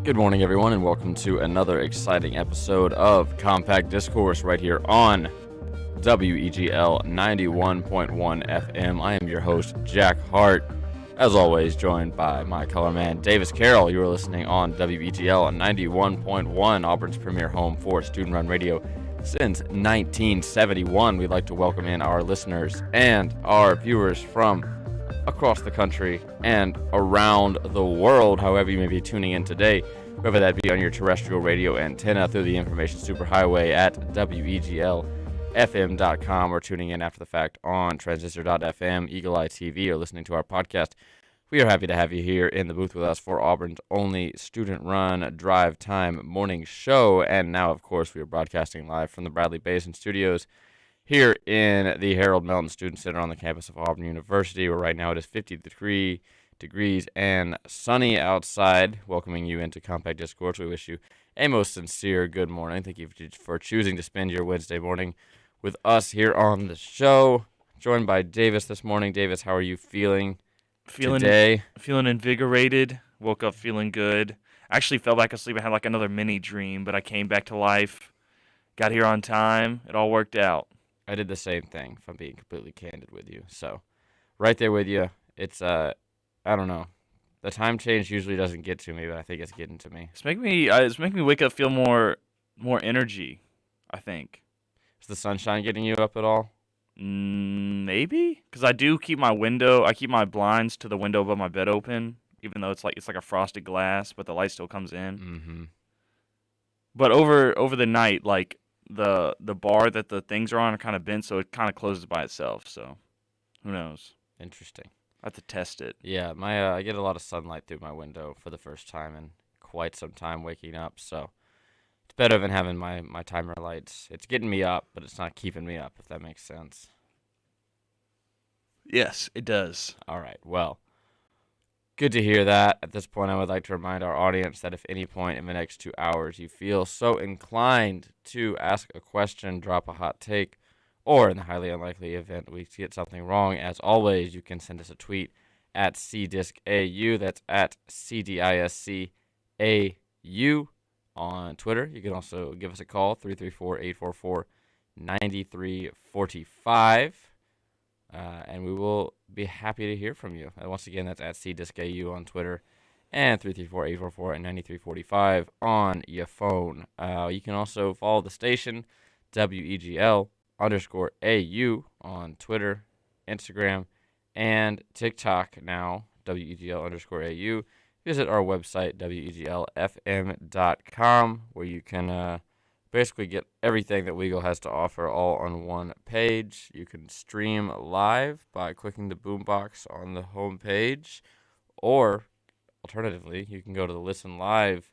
Good morning, everyone, and welcome to another exciting episode of Compact Discourse right here on WEGL 91.1 FM. I am your host, Jack Hart, as always, joined by my color man, Davis Carroll. You are listening on WEGL 91.1, Auburn's premier home for student-run radio since 1971. We'd like to welcome in our listeners and our viewers from across the country and around the world, however you may be tuning in today, whether that be on your terrestrial radio antenna through the information superhighway at WEGLFM.com or tuning in after the fact on transistor.fm, Eagle Eye TV, or listening to our podcast. We are happy to have you here in the booth with us for Auburn's only student-run drive time morning show. And now, of course, we are broadcasting live from the Bradley Basin Studios here in the Harold Melton Student Center on the campus of Auburn University, where right now it is 53 degrees and sunny outside. Welcoming you into Compact Discourse. We wish you a most sincere good morning. Thank you for choosing to spend your Wednesday morning with us here on the show. Joined by Davis this morning. Davis, how are you feeling today? Feeling invigorated. Woke up feeling good. Actually fell back asleep. I had like another mini dream, but I came back to life. Got here on time. It all worked out. I did the same thing, if I'm being completely candid with you. So, right there with you. It's, I don't know. The time change usually doesn't get to me, but I think it's getting to me. It's making me wake up feel more energy, I think. Is the sunshine getting you up at all? Maybe, because I keep my blinds to the window above my bed open, even though it's like a frosted glass, but the light still comes in. Mm-hmm. But over the night, like, the bar that the things are on are kind of bent, so it kind of closes by itself. So, who knows? Interesting. I have to test it. Yeah, I get a lot of sunlight through my window for the first time in quite some time waking up. So it's better than having my timer lights. It's getting me up, but it's not keeping me up, if that makes sense. Yes, it does. All right. Well, good to hear that. At this point, I would like to remind our audience that if any point in the next 2 hours you feel so inclined to ask a question, drop a hot take, or in the highly unlikely event we get something wrong, as always, you can send us a tweet at CDiscAU. That's at CDISCAU on Twitter. You can also give us a call, 334-844-9345. And we will be happy to hear from you. Once again, that's at CDiscAU on Twitter and 334-844-9345 on your phone. You can also follow the station, WEGL_AU on Twitter, Instagram, and TikTok now, WEGL_AU. Visit our website, WEGLFM.com, where you can basically get everything that WEGL has to offer all on one page. You can stream live by clicking the boombox on the home page, or alternatively, you can go to the Listen Live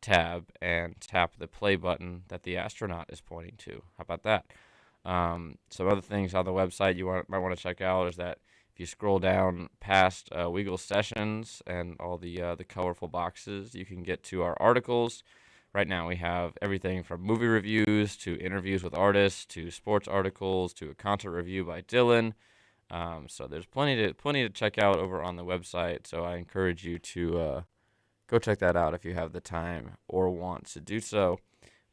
tab and tap the play button that the astronaut is pointing to. How about that? Some other things on the website you might want to check out is that if you scroll down past WEGL sessions and all the colorful boxes, you can get to our articles. Right now we have everything from movie reviews to interviews with artists to sports articles to a concert review by Dylan. So there's plenty to check out over on the website. So I encourage you to go check that out if you have the time or want to do so.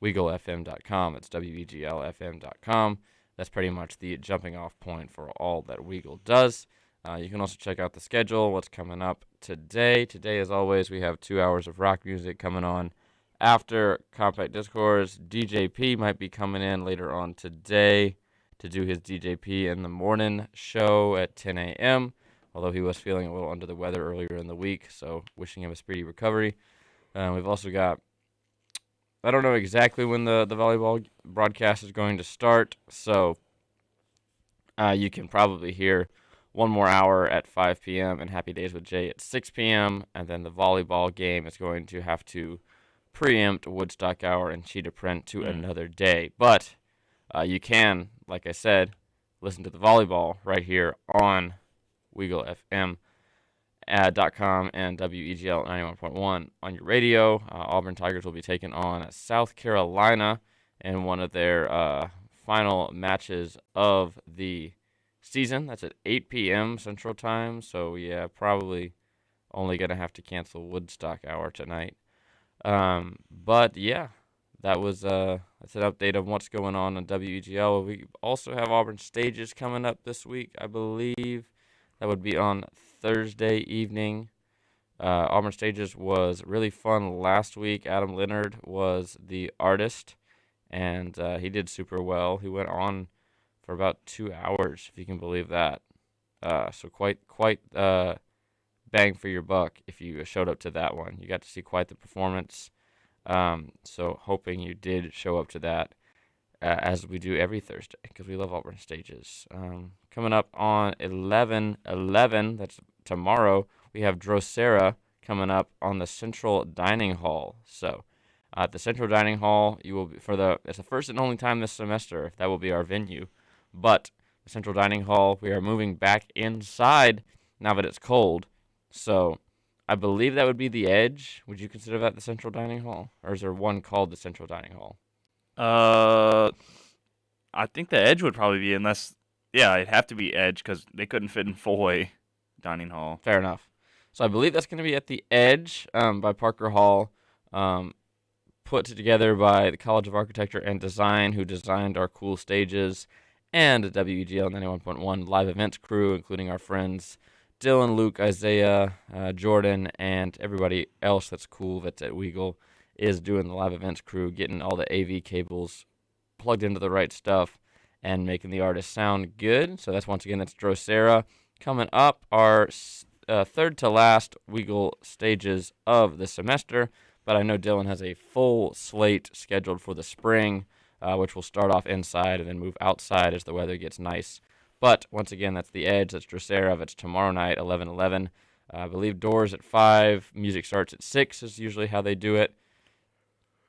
WeGLFM.com. It's WEGLFM.com. That's pretty much the jumping off point for all that WEGL does. You can also check out the schedule, what's coming up today. Today, as always, we have 2 hours of rock music coming on after Compact Discourse. DJP might be coming in later on today to do his DJP in the morning show at 10 a.m., although he was feeling a little under the weather earlier in the week, so wishing him a speedy recovery. We've also got, I don't know exactly when the volleyball broadcast is going to start, so you can probably hear one more hour at 5 p.m. and Happy Days with Jay at 6 p.m., and then the volleyball game is going to have to preempt Woodstock Hour and Cheetah Print to another day. But you can, like I said, listen to the volleyball right here on WeGLFM.com and WEGL 91.1 on your radio. Auburn Tigers will be taking on South Carolina in one of their final matches of the season. That's at 8 p.m. Central Time. So, yeah, probably only going to have to cancel Woodstock Hour tonight. But yeah, that's an update of what's going on WEGL. We also have Auburn Stages coming up this week, I believe. That would be on Thursday evening. Auburn Stages was really fun last week. Adam Leonard was the artist, and he did super well. He went on for about 2 hours, if you can believe that. So quite bang for your buck if you showed up to that one. You got to see quite the performance. So hoping you did show up to that, as we do every Thursday, because we love Auburn Stages. Coming up on 11/11, that's tomorrow, we have Drosera coming up on the Central Dining Hall. So at the Central Dining Hall, you will be, it's the first and only time this semester that will be our venue. But the Central Dining Hall, we are moving back inside now that it's cold. So I believe that would be the Edge. Would you consider that the Central Dining Hall? Or is there one called the Central Dining Hall? I think the Edge would probably be, it'd have to be Edge because they couldn't fit in Foy Dining Hall. Fair enough. So I believe that's going to be at the Edge by Parker Hall, put together by the College of Architecture and Design, who designed our cool stages, and the WEGL 91.1 live events crew, including our friends Dylan, Luke, Isaiah, Jordan, and everybody else that's cool that's at WEGL is doing the live events crew, getting all the AV cables plugged into the right stuff and making the artist sound good. So that's Drosera. Coming up, our third to last WEGL stages of the semester, but I know Dylan has a full slate scheduled for the spring, which will start off inside and then move outside as the weather gets nice. But once again, that's the Edge. That's Drosera. That's tomorrow night, 11/11. I believe doors at 5. Music starts at 6 is usually how they do it.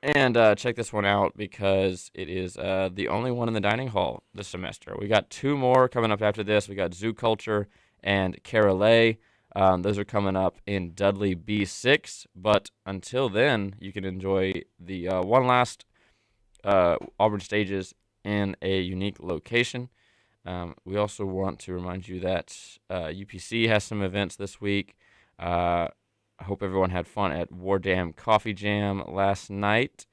And check this one out because it is the only one in the dining hall this semester. We got 2 more coming up after this. We got Zoo Culture and Carolay. Those are coming up in Dudley B6. But until then, you can enjoy the one last Auburn Stages in a unique location. We also want to remind you that UPC has some events this week. I hope everyone had fun at War Dam Coffee Jam last night.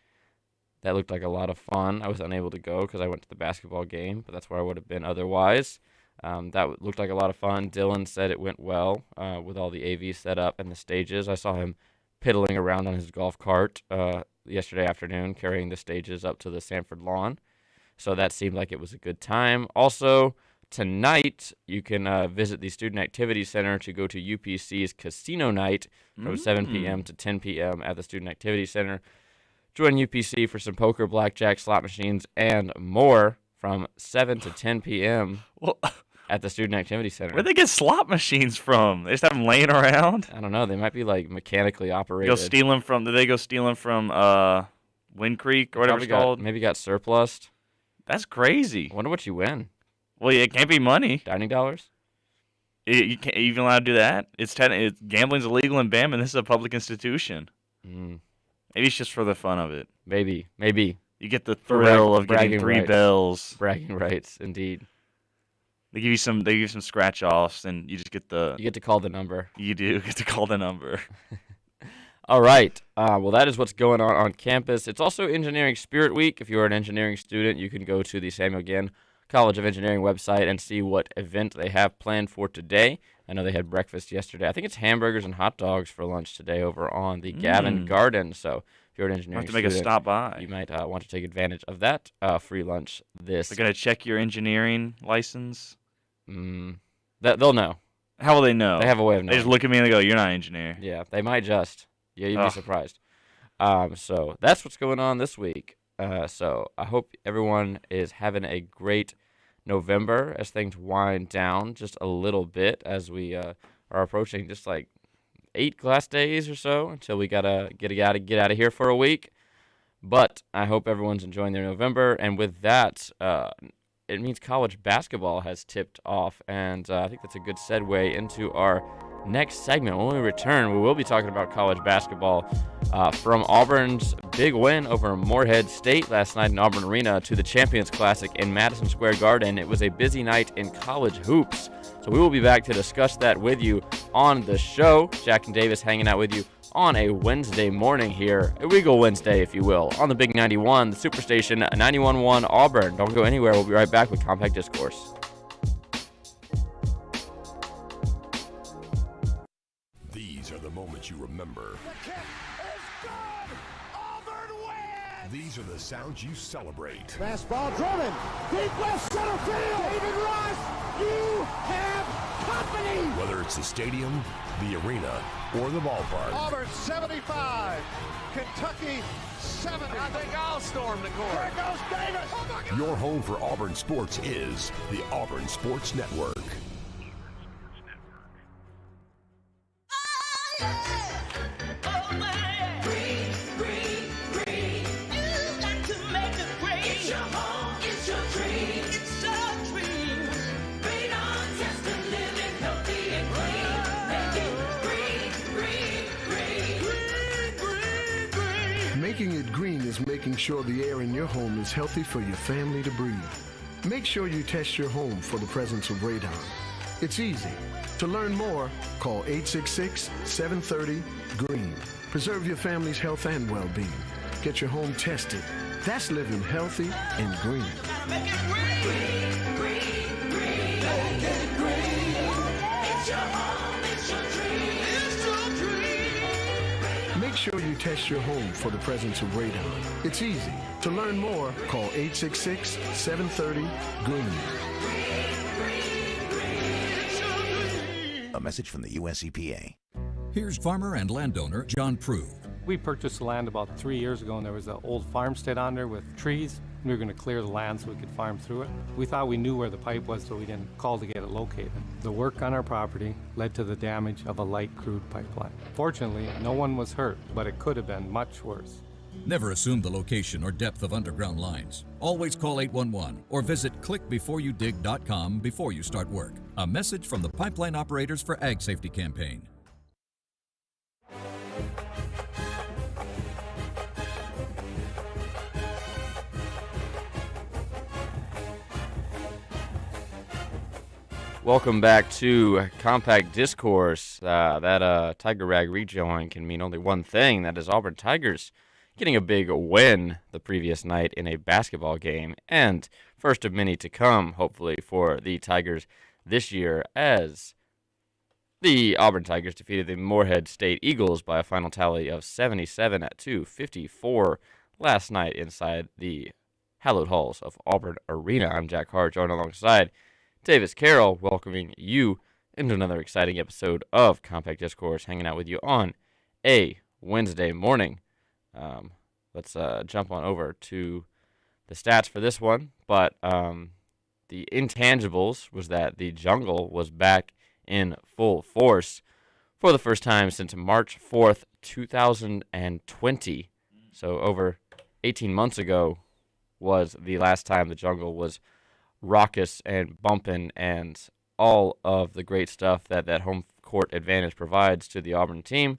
That looked like a lot of fun. I was unable to go because I went to the basketball game, but that's where I would have been otherwise. That looked like a lot of fun. Dylan said it went well with all the AV set up and the stages. I saw him piddling around on his golf cart yesterday afternoon, carrying the stages up to the Sanford lawn. So that seemed like it was a good time. Also, tonight, you can visit the Student Activity Center to go to UPC's Casino Night from 7 p.m. to 10 p.m. at the Student Activity Center. Join UPC for some poker, blackjack, slot machines, and more from 7 to 10 p.m. At the Student Activity Center. Where'd they get slot machines from? They just have them laying around? I don't know. They might be like mechanically operated. Did they go stealing from Wind Creek or whatever it's called? Maybe got surplused. That's crazy. I wonder what you win. Well, it can't be money. Dining dollars? You can't even allowed to do that. Gambling's illegal in Bama, and this is a public institution. Maybe it's just for the fun of it. Maybe. You get the thrill of getting 3 bells. Bragging rights, indeed. They give you some scratch offs, and you just get You get to call the number. You do get to call the number. All right. Well, that is what's going on campus. It's also Engineering Spirit Week. If you're an engineering student, you can go to the Samuel Ginn College of Engineering website and see what event they have planned for today. I know they had breakfast yesterday. I think it's hamburgers and hot dogs for lunch today over on the Gavin Garden. So if you're an engineering student, have to make a stop by. You might want to take advantage of that free lunch. They're going to check your engineering license? They'll know. How will they know? They have a way of knowing. They just look at me and they go, "You're not an engineer." Yeah, they might just. Yeah, you'd be surprised. So that's what's going on this week. So I hope everyone is having a great November as things wind down just a little bit as we are approaching just like 8 class days or so until we gotta get out of here for a week. But I hope everyone's enjoying their November, and with that, it means college basketball has tipped off, and I think that's a good segue into our next segment. When we return, we will be talking about college basketball from Auburn's big win over Morehead State last night in Auburn Arena to the Champions Classic in Madison Square Garden. It was a busy night in college hoops, so we will be back to discuss that with you on the show. Jack and Davis hanging out with you on a Wednesday morning here, a WEGL Wednesday, if you will, on the Big 91, the Superstation 91.1 Auburn. Don't go anywhere. We'll be right back with Compact Discourse. These are the moments you remember. The kick is good! Auburn wins! These are the sounds you celebrate. Fastball driven, deep left center field! David Ross, you have company! Whether it's the stadium, the arena, or the ballpark. Auburn 75, Kentucky 70. I think I'll storm the court. There goes Davis! Oh my God! Your home for Auburn sports is the Auburn Sports Network. Making it green is making sure the air in your home is healthy for your family to breathe. Make sure you test your home for the presence of radon. It's easy. To learn more, call 866-730-GREEN. Preserve your family's health and well-being. Get your home tested. That's living healthy and green. Make it green. Green, green, green. Make it green. It's your home, it's your dream. It's your dream. Make sure you test your home for the presence of radon. It's easy. To learn more, call 866-730-GREEN. A message from the U.S. EPA. Here's farmer and landowner John Prue. We purchased the land about 3 years ago, and there was an old farmstead on there with trees. We were going to clear the land so we could farm through it. We thought we knew where the pipe was, so we didn't call to get it located. The work on our property led to the damage of a light crude pipeline. Fortunately, no one was hurt, but it could have been much worse. Never assume the location or depth of underground lines. Always call 811 or visit clickbeforeyoudig.com before you start work. A message from the Pipeline Operators for Ag Safety campaign. Welcome back to Compact Discourse. That Tiger Rag rejoin can mean only one thing. That is Auburn Tigers getting a big win the previous night in a basketball game, and first of many to come, hopefully, for the Tigers this year, as the Auburn Tigers defeated the Morehead State Eagles by a final tally of 77-54 last night inside the hallowed halls of Auburn Arena. I'm Jack Hart, joined alongside Davis Carroll, welcoming you into another exciting episode of Compact Discourse, hanging out with you on a Wednesday morning. Let's jump on over to the stats for this one. But the intangibles was that the jungle was back in full force for the first time since March 4th, 2020. So over 18 months ago was the last time the jungle was raucous and bumping and all of the great stuff that home court advantage provides to the Auburn team.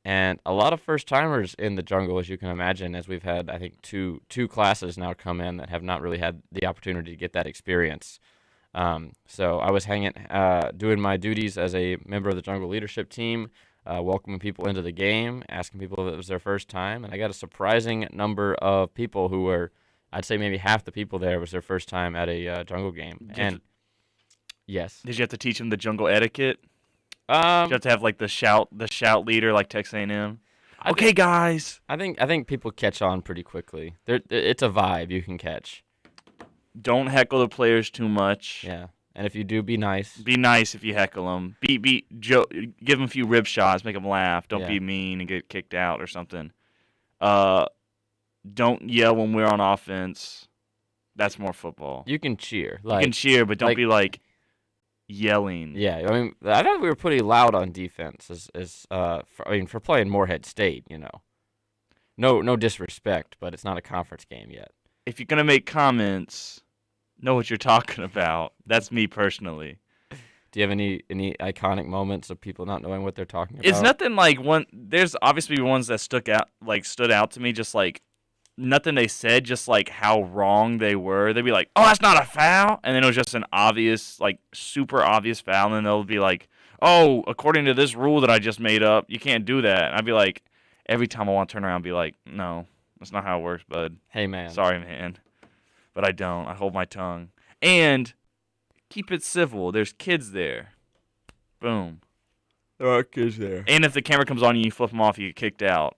And a lot of first-timers in the jungle, as you can imagine, as we've had, I think, two classes now come in that have not really had the opportunity to get that experience. So I was doing my duties as a member of the jungle leadership team, welcoming people into the game, asking people if it was their first time, and I got a surprising number of people who were, I'd say maybe half the people there was their first time at a jungle game. Yes. Did you have to teach them the jungle etiquette? You You have to have like the shout leader like Texas A&M. Okay, guys. I think people catch on pretty quickly. It's a vibe you can catch. Don't heckle the players too much. Yeah, and if you do, be nice. Be nice if you heckle them. Give them a few rib shots, make them laugh. Don't Yeah. be mean and get kicked out or something. Don't yell when we're on offense. That's more football. You can cheer. You can cheer, but don't be like yelling. Yeah, I mean, I thought we were pretty loud on defense. For playing Morehead State, no disrespect, but it's not a conference game yet. If you're gonna make comments, know what you're talking about. That's me personally. Do you have any iconic moments of people not knowing what they're talking about? It's nothing like one. There's obviously ones that stood out to me. Just like nothing they said, just like how wrong they were. They'd be like, "Oh, that's not a foul," and then it was just an obvious, like super obvious foul, and then they'll be like, oh, according to this rule that I just made up, you can't do that. And I'd be like, every time I want to turn around and be like, no, that's not how it works, bud. Hey, man. Sorry, man. But I don't. I hold my tongue. And keep it civil. There's kids there. Boom. There are kids there. And if the camera comes on you flip them off, you get kicked out.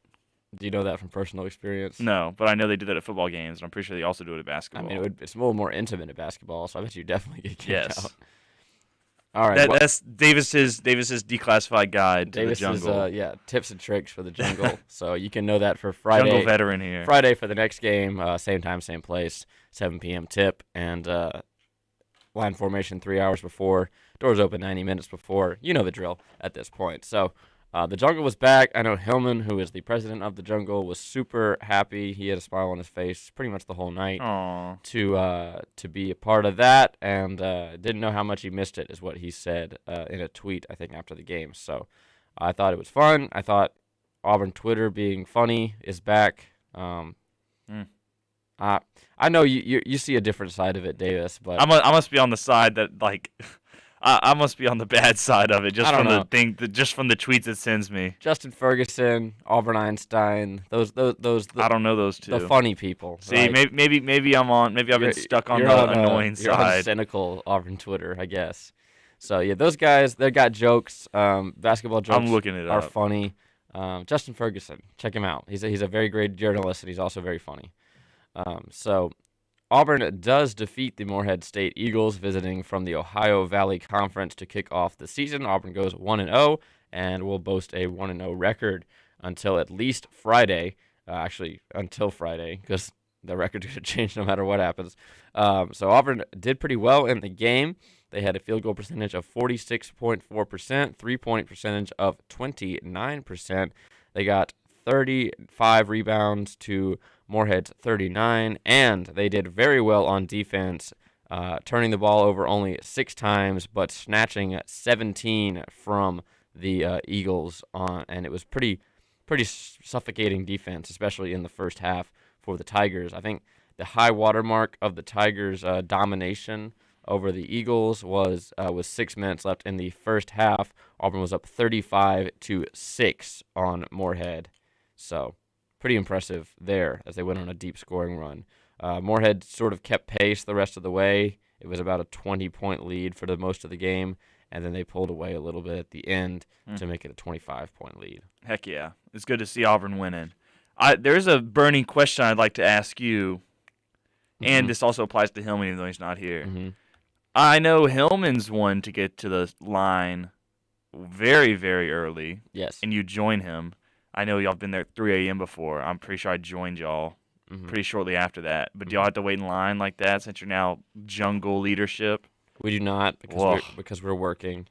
Do you know that from personal experience? No, but I know they do that at football games, and I'm pretty sure they also do it at basketball. I mean, it's a little more intimate at basketball, so I bet you definitely get kicked out. All right. That's Davis's declassified guide to the jungle. Tips and tricks for the jungle. So you can know that for Friday. Jungle veteran here. Friday for the next game, same time, same place, 7 p.m. tip, and line formation 3 hours before. Doors open 90 minutes before. You know the drill at this point. So the jungle was back. I know Hillman, who is the president of the jungle, was super happy. He had a smile on his face pretty much the whole night to be a part of that, and didn't know how much he missed it, is what he said in a tweet, I think, after the game. So I thought it was fun. I thought Auburn Twitter being funny is back. I know you see a different side of it, Davis, but I must be on the side that like. I must be on the bad side of it, just from the tweets it sends me. Justin Ferguson, Auburn Einstein, those. I don't know those two. The funny people. See, right? maybe I'm on. Maybe I've been stuck on the annoying you're side. On cynical Auburn Twitter, I guess. So yeah, those guys, they got jokes. Basketball jokes. I'm looking it are up. funny. Justin Ferguson, check him out. He's a very great journalist, and he's also very funny. So. Auburn does defeat the Morehead State Eagles visiting from the Ohio Valley Conference to kick off the season. Auburn goes 1-0 and will boast a 1-0 record until at least Friday. Actually, until Friday, because the record's going to change no matter what happens. So Auburn did pretty well in the game. They had a field goal percentage of 46.4%, three-point percentage of 29%. They got 35 rebounds to Morehead's 39, and they did very well on defense, turning the ball over only 6 times, but snatching 17 from the Eagles and it was pretty suffocating defense, especially in the first half for the Tigers. I think the high watermark of the Tigers' domination over the Eagles was 6 minutes left in the first half. Auburn was up 35-6 on Morehead, so. Pretty impressive there as they went on a deep scoring run. Morehead sort of kept pace the rest of the way. It was about a 20-point lead for the most of the game, and then they pulled away a little bit at the end to make it a 25-point lead. Heck yeah. It's good to see Auburn winning. There's a burning question I'd like to ask you, and this also applies to Hillman even though he's not here. Mm-hmm. I know Hillman's one to get to the line very, very early. Yes. And you join him. I know y'all have been there at 3 a.m. before. I'm pretty sure I joined y'all pretty shortly after that. But do y'all have to wait in line like that since you're now jungle leadership? We do not because we're working.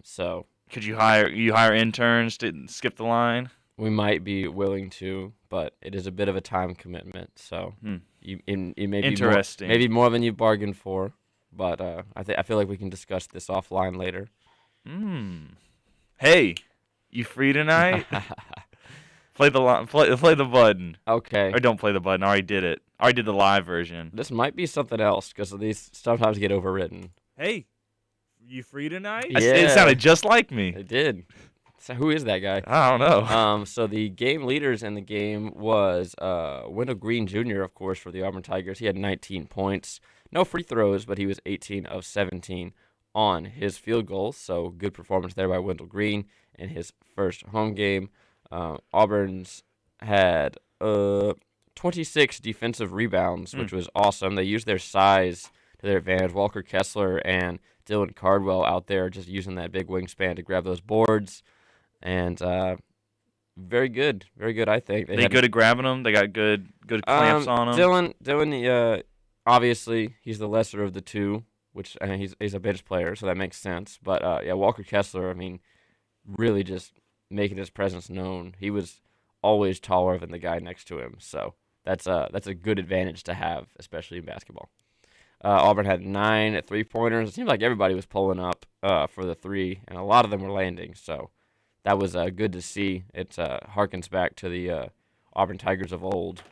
So could you hire interns to skip the line? We might be willing to, but it is a bit of a time commitment. So you may be interesting. Maybe more than you bargained for. But I feel like we can discuss this offline later. Hey. You free tonight? Play the button. Okay. Or don't play the button. I already did it. I already did the live version. This might be something else because these sometimes get overwritten. Hey, you free tonight? Yeah. It sounded just like me. It did. So who is that guy? I don't know. So the game leaders in the game was Wendell Green Jr., of course, for the Auburn Tigers. He had 19 points. No free throws, but he was 18 of 17 on his field goals. So good performance there by Wendell Green in his first home game. Auburn's had 26 defensive rebounds, which was awesome. They used their size to their advantage. Walker Kessler and Dylan Cardwell out there just using that big wingspan to grab those boards. And very good, I think. They good at grabbing them? They got good clamps on them? Dylan, obviously, he's the lesser of the two, which he's a bench player, so that makes sense. But, Walker Kessler, I mean, really just making his presence known. He was always taller than the guy next to him, so that's a good advantage to have, especially in basketball. Auburn had 9 3-pointers. It seemed like everybody was pulling up for the three, and a lot of them were landing, so that was good to see. It harkens back to the Auburn Tigers of old,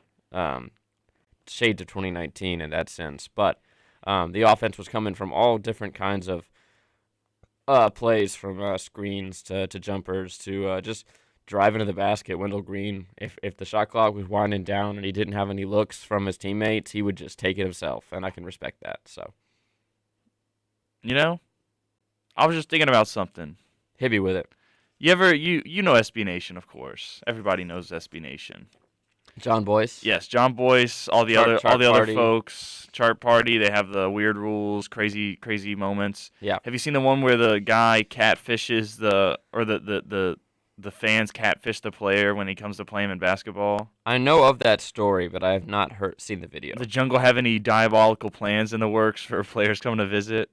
shades of 2019 in that sense. But the offense was coming from all different kinds of plays from screens to jumpers to just drive into the basket. Wendell Green, if the shot clock was winding down and he didn't have any looks from his teammates, he would just take it himself, and I can respect that. So, You know, I was just thinking about something. hit me with it. You know SB Nation, of course. Everybody knows SB Nation. John Boyce. Yes, John Boyce, all the Chart other Party. folks, Chart Party. They have the weird rules, crazy moments. Yeah. Have you seen the one where the guy catfishes the fans catfish the player when he comes to play him in basketball? I know of that story, but I have not seen the video. The Jungle have any diabolical plans in the works for players coming to visit?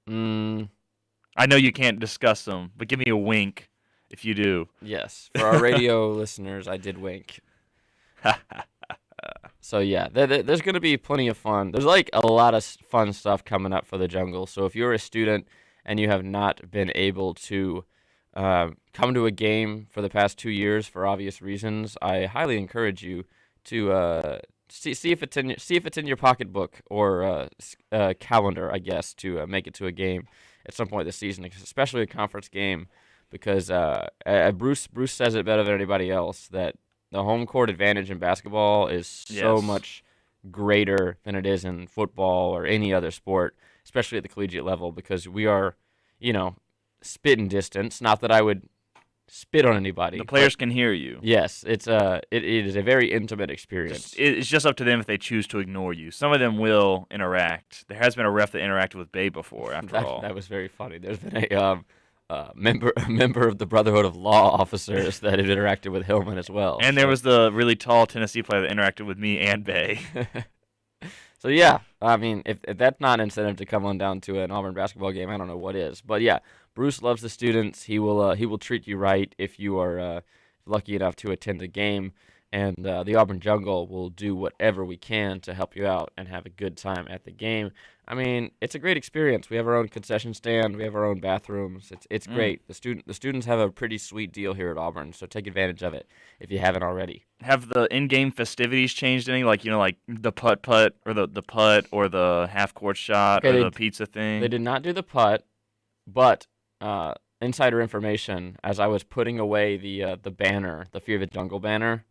I know you can't discuss them, but give me a wink if you do. Yes, for our radio listeners, I did wink. So yeah, there's going to be plenty of fun. There's like a lot of fun stuff coming up for the Jungle. So if you're a student and you have not been able to come to a game for the past 2 years for obvious reasons, I highly encourage you to see if it's in your pocketbook or calendar, I guess, to make it to a game at some point this season, especially a conference game, because Bruce says it better than anybody else that the home court advantage in basketball is so much greater than it is in football or any other sport, especially at the collegiate level, because we are, spitting distance. Not that I would spit on anybody. The players can hear you. Yes, it is a very intimate experience. It's just up to them if they choose to ignore you. Some of them will interact. There has been a ref that interacted with Bay before, after all. That was very funny. There's been a member of the Brotherhood of Law Officers that had interacted with Hillman as well. And there was the really tall Tennessee player that interacted with me and Bay. So yeah, I mean, if that's not incentive to come on down to an Auburn basketball game, I don't know what is. But yeah, Bruce loves the students. He will treat you right if you are lucky enough to attend a game, and the Auburn Jungle will do whatever we can to help you out and have a good time at the game. I mean, it's a great experience. We have our own concession stand. We have our own bathrooms. It's great. The students have a pretty sweet deal here at Auburn, so take advantage of it if you haven't already. Have the in-game festivities changed any? Like the putt or the putt or the half-court shot or the pizza thing? They did not do the putt, but insider information, as I was putting away the banner, the Fear the Jungle banner,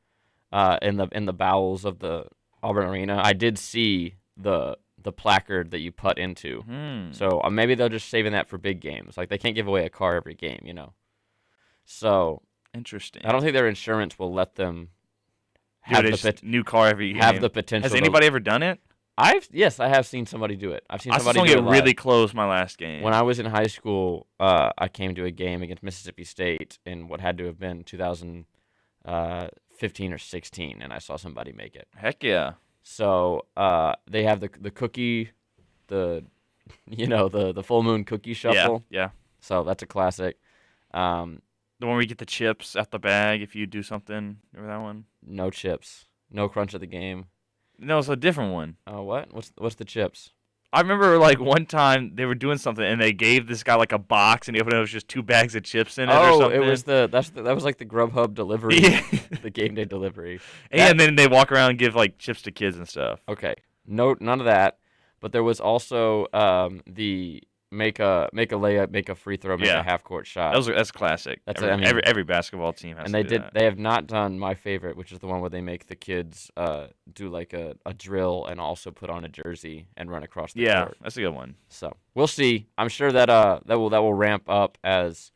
in the bowels of the Auburn Arena, I did see the placard that you putt into. So maybe they're just saving that for big games. Like, they can't give away a car every game, So interesting. I don't think their insurance will let them have new car every game. Have the potential. Has anybody ever done it? Yes, I have seen somebody do it. I've seen somebody do it. I do it saw it live. really close my last game. When I was in high school, I came to a game against Mississippi State in what had to have been 2015 or 16, and I saw somebody make it. Heck yeah. So they have the cookie, the full moon cookie shuffle. Yeah. So that's a classic. The one where you get the chips out the bag if you do something. Remember that one? No chips. No crunch of the game. No, it's a different one. Oh, what? What's the chips? I remember one time they were doing something and they gave this guy a box and he opened it, it was just 2 bags of chips in it or something. It was that was like the Grubhub delivery, the game day delivery. And then they walk around and give chips to kids and stuff. Okay, no, none of that. But there was also the make a layup, make a free throw, make a half court shot. That's classic. Every basketball team has. And do that. They have not done my favorite, which is the one where they make the kids do a drill and also put on a jersey and run across the court. Yeah, that's a good one. So we'll see. I'm sure that that will ramp up as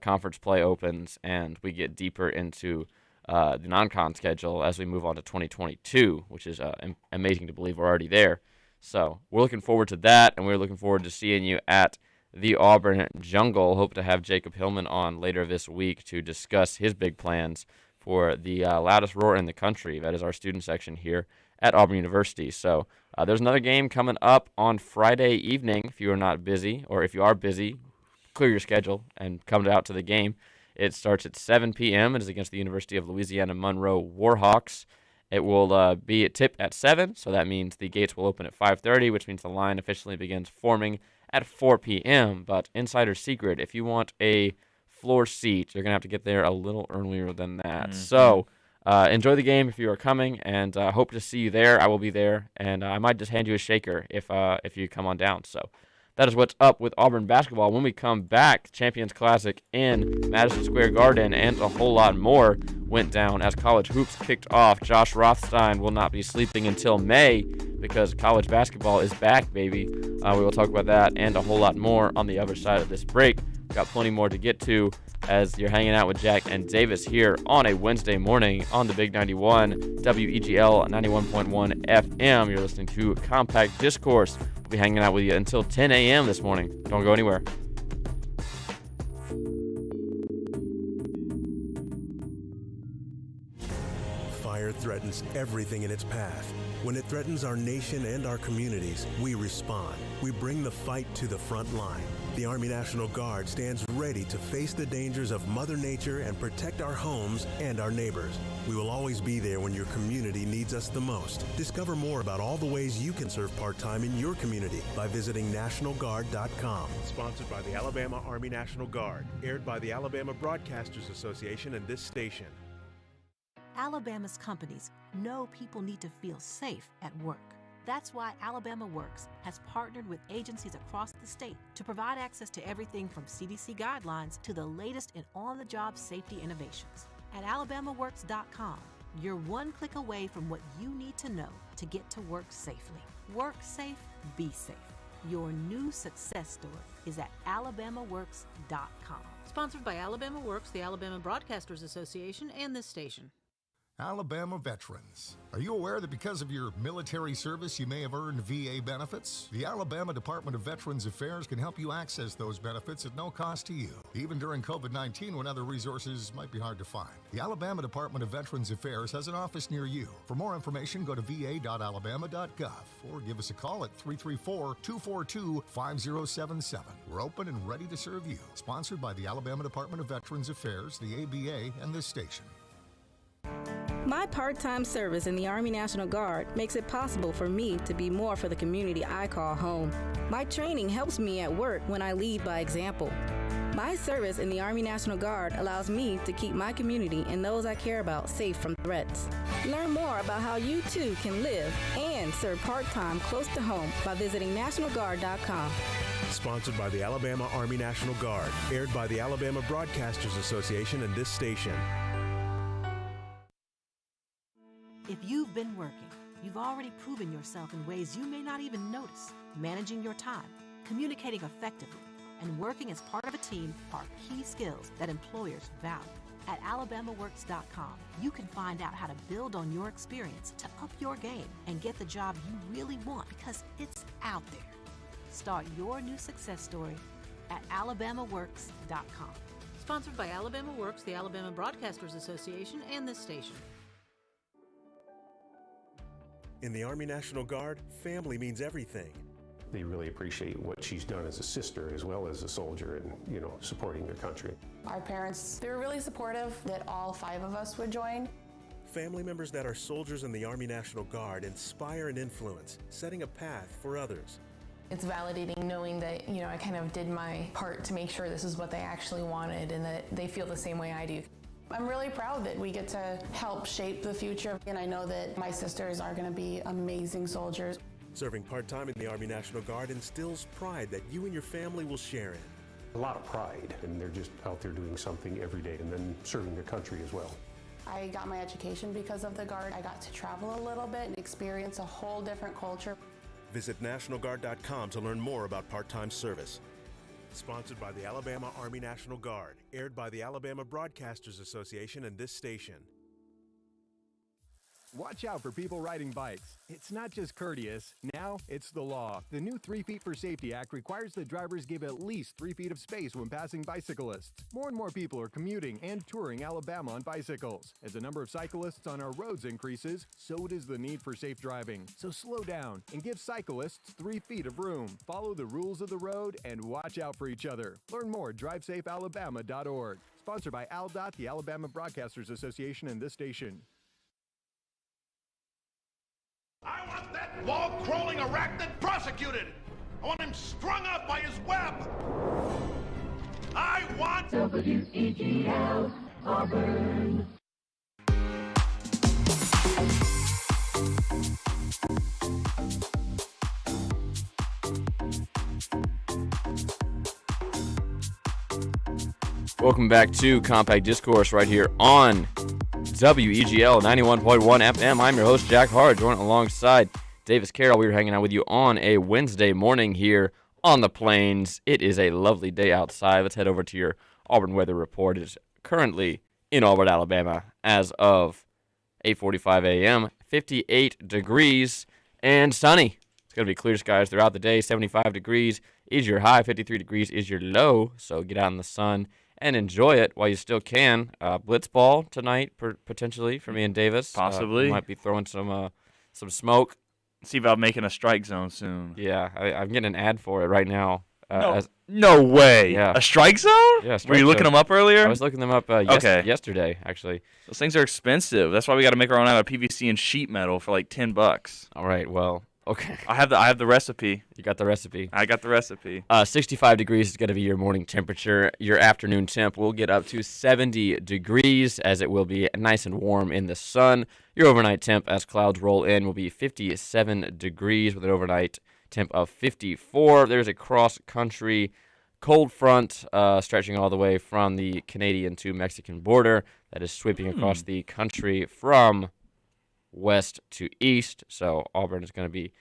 conference play opens and we get deeper into the non-con schedule as we move on to 2022, which is amazing to believe we're already there. So we're looking forward to that, and we're looking forward to seeing you at the Auburn Jungle. Hope to have Jacob Hillman on later this week to discuss his big plans for the loudest roar in the country. That is our student section here at Auburn University. So there's another game coming up on Friday evening. If you are not busy, or if you are busy, clear your schedule and come out to the game. It starts at 7 p.m. It is against the University of Louisiana Monroe Warhawks. It will be at tip at 7, so that means the gates will open at 5:30, which means the line officially begins forming at 4 p.m. But insider secret, if you want a floor seat, you're going to have to get there a little earlier than that. Mm-hmm. So enjoy the game if you are coming, and hope to see you there. I will be there, and I might just hand you a shaker if you come on down. So That is what's up with Auburn basketball. When we come back, Champions Classic in Madison Square Garden and a whole lot more went down as college hoops kicked off. Josh Rothstein will not be sleeping until May because college basketball is back, baby. We will talk about that and a whole lot more on the other side of this break. Got plenty more to get to as you're hanging out with Jack and Davis here on a Wednesday morning on the Big 91, WEGL 91.1 FM. You're listening to Compact Discourse. We'll be hanging out with you until 10 a.m. this morning. Don't go anywhere. Fire threatens everything in its path. When it threatens our nation and our communities, we respond. We bring the fight to the front line. The Army National Guard stands ready to face the dangers of Mother Nature and protect our homes and our neighbors. We will always be there when your community needs us the most. Discover more about all the ways you can serve part-time in your community by visiting NationalGuard.com. Sponsored by the Alabama Army National Guard. Aired by the Alabama Broadcasters Association and this station. Alabama's companies know people need to feel safe at work. That's why Alabama Works has partnered with agencies across the state to provide access to everything from CDC guidelines to the latest in on-the-job safety innovations. At alabamaworks.com, you're one click away from what you need to know to get to work safely. Work safe, be safe. Your new success story is at alabamaworks.com. Sponsored by Alabama Works, the Alabama Broadcasters Association, and this station. Alabama veterans. Are you aware that because of your military service you may have earned VA benefits? The Alabama Department of Veterans Affairs can help you access those benefits at no cost to you, even during COVID-19 when other resources might be hard to find. The Alabama Department of Veterans Affairs has an office near you. For more information, go to va.alabama.gov or give us a call at 334-242-5077. We're open and ready to serve you. Sponsored by the Alabama Department of Veterans Affairs, the ABA, and this station. My part-time service in the Army National Guard makes it possible for me to be more for the community I call home. My training helps me at work when I lead by example. My service in the Army National Guard allows me to keep my community and those I care about safe from threats. Learn more about how you too can live and serve part-time close to home by visiting NationalGuard.com. Sponsored by the Alabama Army National Guard. Aired by the Alabama Broadcasters Association and this station. If you've been working, you've already proven yourself in ways you may not even notice. Managing your time, communicating effectively, and working as part of a team are key skills that employers value. At alabamaworks.com, you can find out how to build on your experience to up your game and get the job you really want because it's out there. Start your new success story at alabamaworks.com. Sponsored by Alabama Works, the Alabama Broadcasters Association, and this station. In the Army National Guard, family means everything. They really appreciate what she's done as a sister as well as a soldier and, supporting their country. Our parents, they were really supportive that all 5 of us would join. Family members that are soldiers in the Army National Guard inspire and influence, setting a path for others. It's validating knowing that, I kind of did my part to make sure this is what they actually wanted and that they feel the same way I do. I'm really proud that we get to help shape the future, and I know that my sisters are going to be amazing soldiers. Serving part-time in the Army National Guard instills pride that you and your family will share in. A lot of pride, and they're just out there doing something every day and then serving their country as well. I got my education because of the Guard. I got to travel a little bit and experience a whole different culture. Visit NationalGuard.com to learn more about part-time service. Sponsored by the Alabama Army National Guard. Aired by the Alabama Broadcasters Association and this station. Watch out for people riding bikes. It's not just courteous. Now it's the law. The new 3 Feet for Safety Act requires that drivers give at least 3 feet of space when passing bicyclists. More and more people are commuting and touring Alabama on bicycles. As the number of cyclists on our roads increases, so does the need for safe driving. So slow down and give cyclists 3 feet of room. Follow the rules of the road and watch out for each other. Learn more at drivesafealabama.org. Sponsored by ALDOT, the Alabama Broadcasters Association, and this station. I want that wall-crawling arachnid prosecuted. I want him strung up by his web. I want WEGL Auburn. Welcome back to Compact Discourse right here on WEGL 91.1 FM. I'm your host, Jack Hart, joined alongside Davis Carroll. We were hanging out with you on a Wednesday morning here on the Plains. It is a lovely day outside. Let's head over to your Auburn weather report. It is currently in Auburn, Alabama as of 8:45 a.m., 58 degrees and sunny. It's going to be clear skies throughout the day. 75 degrees is your high, 53 degrees is your low. So get out in the sun and enjoy it while you still can. Blitzball tonight, potentially, for me and Davis. Possibly. We might be throwing some smoke. See about making a strike zone soon. Yeah, I'm getting an ad for it right now. No way. Yeah. A strike zone? Yeah. Were you looking them up earlier? I was looking them up yesterday, actually. Those things are expensive. That's why we got to make our own out of PVC and sheet metal for like $10. All right. Well, okay. I have the recipe. You got the recipe. I got the recipe. 65 degrees is going to be your morning temperature. Your afternoon temp will get up to 70 degrees as it will be nice and warm in the sun. Your overnight temp, as clouds roll in, will be 57 degrees with an overnight temp of 54. There's a cross-country cold front stretching all the way from the Canadian to Mexican border that is sweeping across the country from west to east. So Auburn is going to be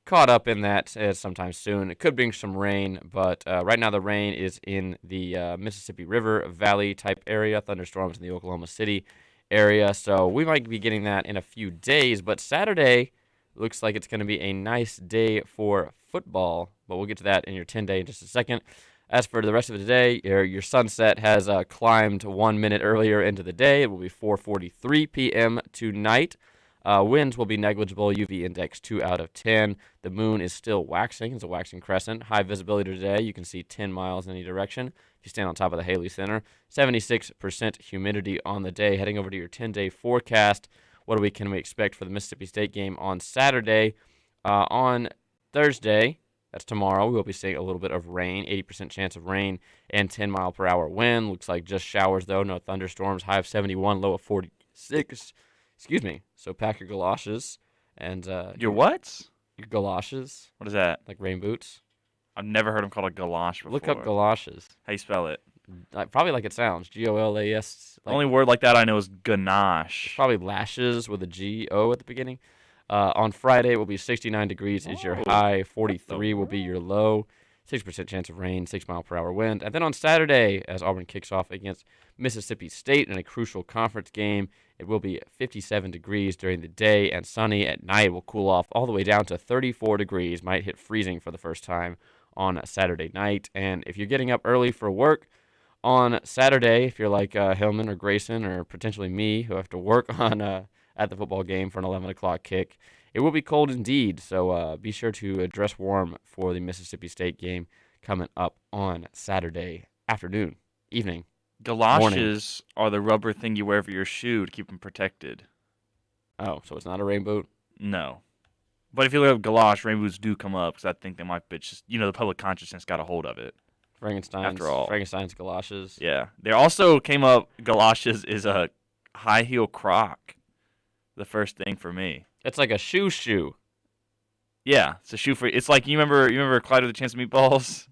caught up in that sometime soon. It could bring some rain, but right now the rain is in the Mississippi River Valley type area, thunderstorms in the Oklahoma City area. So we might be getting that in a few days, but Saturday looks like it's going to be a nice day for football, but we'll get to that in your 10-day in just a second. As for the rest of the day, your sunset has climbed 1 minute earlier into the day. It will be 4:43 p.m. tonight. Winds will be negligible, UV index 2 out of 10. The moon is still waxing. It's a waxing crescent. High visibility today. You can see 10 miles in any direction. If you stand on top of the Haley Center, 76% humidity on the day. Heading over to your 10-day forecast, what can we expect for the Mississippi State game on Saturday? On Thursday, that's tomorrow, we'll be seeing a little bit of rain, 80% chance of rain and 10-mile-per-hour wind. Looks like just showers, though, no thunderstorms. High of 71, low of 46. Excuse me. So pack your galoshes and your what? Your galoshes. What is that? Like rain boots. I've never heard them called a galosh before. Look up galoshes. How you spell it? Probably like it sounds. G-O-L-A-S. The only word like that I know is ganache. It's probably lashes with a G-O at the beginning. On Friday, it will be 69 degrees is your high. 43 will be your low. 6% chance of rain, 6-mile-per-hour wind. And then on Saturday, as Auburn kicks off against Mississippi State in a crucial conference game, it will be 57 degrees during the day and sunny at night. It will cool off all the way down to 34 degrees. Might hit freezing for the first time on Saturday night. And if you're getting up early for work on Saturday, if you're like Hillman or Grayson or potentially me who have to work on at the football game for an 11 o'clock kick, it will be cold indeed. So be sure to dress warm for the Mississippi State game coming up on Saturday afternoon, evening. Galoshes are the rubber thing you wear for your shoe to keep them protected. Oh, so it's not a rain boot? No. But if you look up galosh, rain boots do come up because I think they might be just, the public consciousness got a hold of it. Frankenstein's galoshes. Yeah. There also came up galoshes is a high heel croc. The first thing for me. It's like a shoe. Yeah, it's a shoe for. It's like you remember Clyde with the Chance of Meatballs.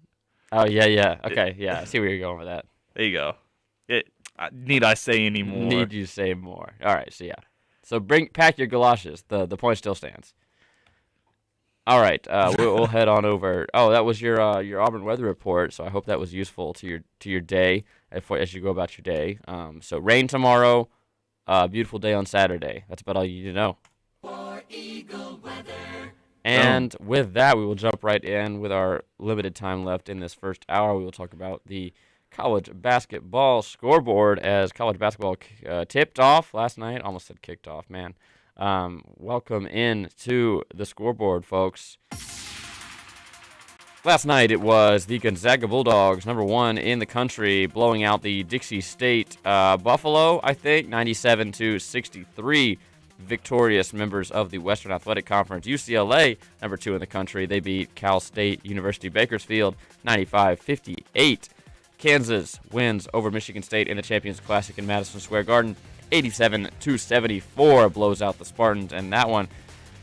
Oh yeah. Okay, yeah. I see where you're going with that. There you go. Need I say any more? Need you say more? All right. So yeah. So pack your galoshes. The point still stands. All right. We'll head on over. Oh, that was your Auburn weather report. So I hope that was useful to your day as you go about your day. So rain tomorrow. Beautiful day on Saturday. That's about all you need to know. War Eagle weather. And with that, we will jump right in with our limited time left in this first hour. We will talk about the college basketball scoreboard as college basketball tipped off last night. Almost said kicked off, man. Welcome in to the scoreboard, folks. Last night it was the Gonzaga Bulldogs, number 1 in the country, blowing out the Dixie State Buffalo, I think, 97-63. Victorious members of the Western Athletic Conference. UCLA, number 2 in the country, they beat Cal State University Bakersfield 95-58. Kansas wins over Michigan State in the Champions Classic in Madison Square Garden 87-74, blows out the Spartans, and that one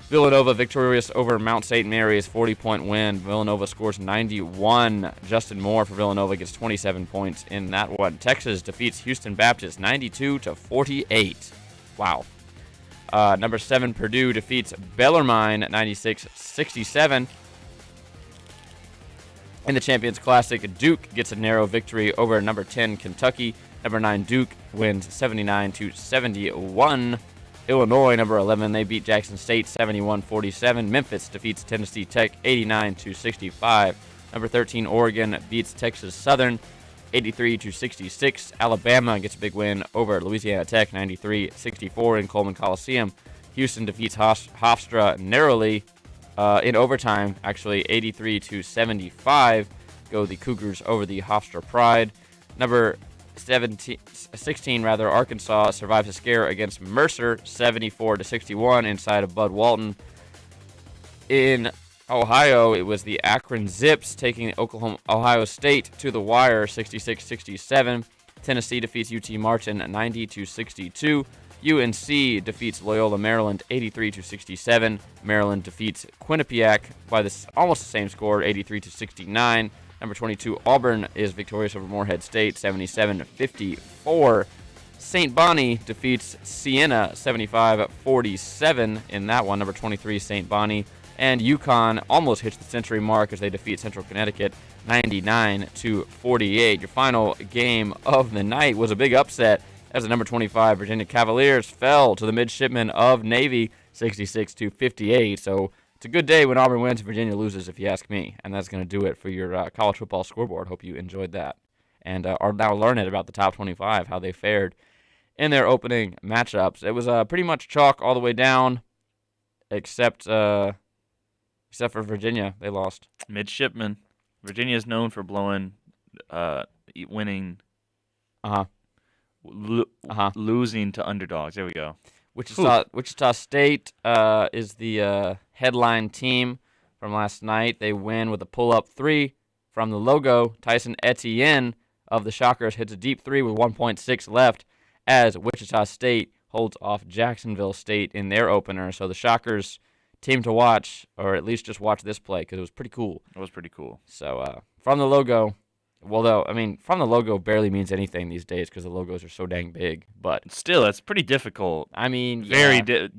Villanova victorious over Mount St. Mary's, 40-point win. Villanova scores 91. Justin Moore for Villanova gets 27 points in that one. Texas defeats Houston Baptist 92-48. Wow. Number 7 Purdue defeats Bellarmine 96-67. In the Champions Classic, Duke gets a narrow victory over number 10 Kentucky. Number 9 Duke wins 79-71. Illinois, number 11, they beat Jackson State 71-47. Memphis defeats Tennessee Tech 89-65. Number 13 Oregon beats Texas Southern 83-66. Alabama gets a big win over Louisiana Tech 93-64 in Coleman Coliseum. Houston defeats Hofstra narrowly in overtime, actually 83-75. Go the Cougars over the Hofstra Pride. Number 16, Arkansas survives a scare against Mercer 74-61 inside of Bud Walton. In Ohio, it was the Akron Zips taking Ohio State to the wire 66-67. Tennessee defeats UT Martin 90-62. UNC defeats Loyola Maryland 83-67. Maryland defeats Quinnipiac by almost the same score, 83-69. Number 22 Auburn is victorious over Morehead State 77-54. St. Bonnie defeats Siena 75-47 in that one. Number 23 St. Bonnie. And UConn almost hits the century mark as they defeat Central Connecticut 99-48. Your final game of the night was a big upset as the number 25 Virginia Cavaliers fell to the midshipmen of Navy 66-58. So it's a good day when Auburn wins and Virginia loses, if you ask me. And that's going to do it for your college football scoreboard. Hope you enjoyed that. And are now learning about the top 25, how they fared in their opening matchups. It was pretty much chalk all the way down, except for Virginia. They lost. Midshipmen. Virginia is known for winning. Losing to underdogs. There we go. Wichita State is the headline team from last night. They win with a pull-up 3 from the logo. Tyson Etienne of the Shockers hits a deep 3 with 1.6 left as Wichita State holds off Jacksonville State in their opener. So the Shockers team to watch, or at least just watch this play because it was pretty cool. It was pretty cool. So from the logo. Well, from the logo barely means anything these days because the logos are so dang big. But still, it's pretty difficult. I mean, very 1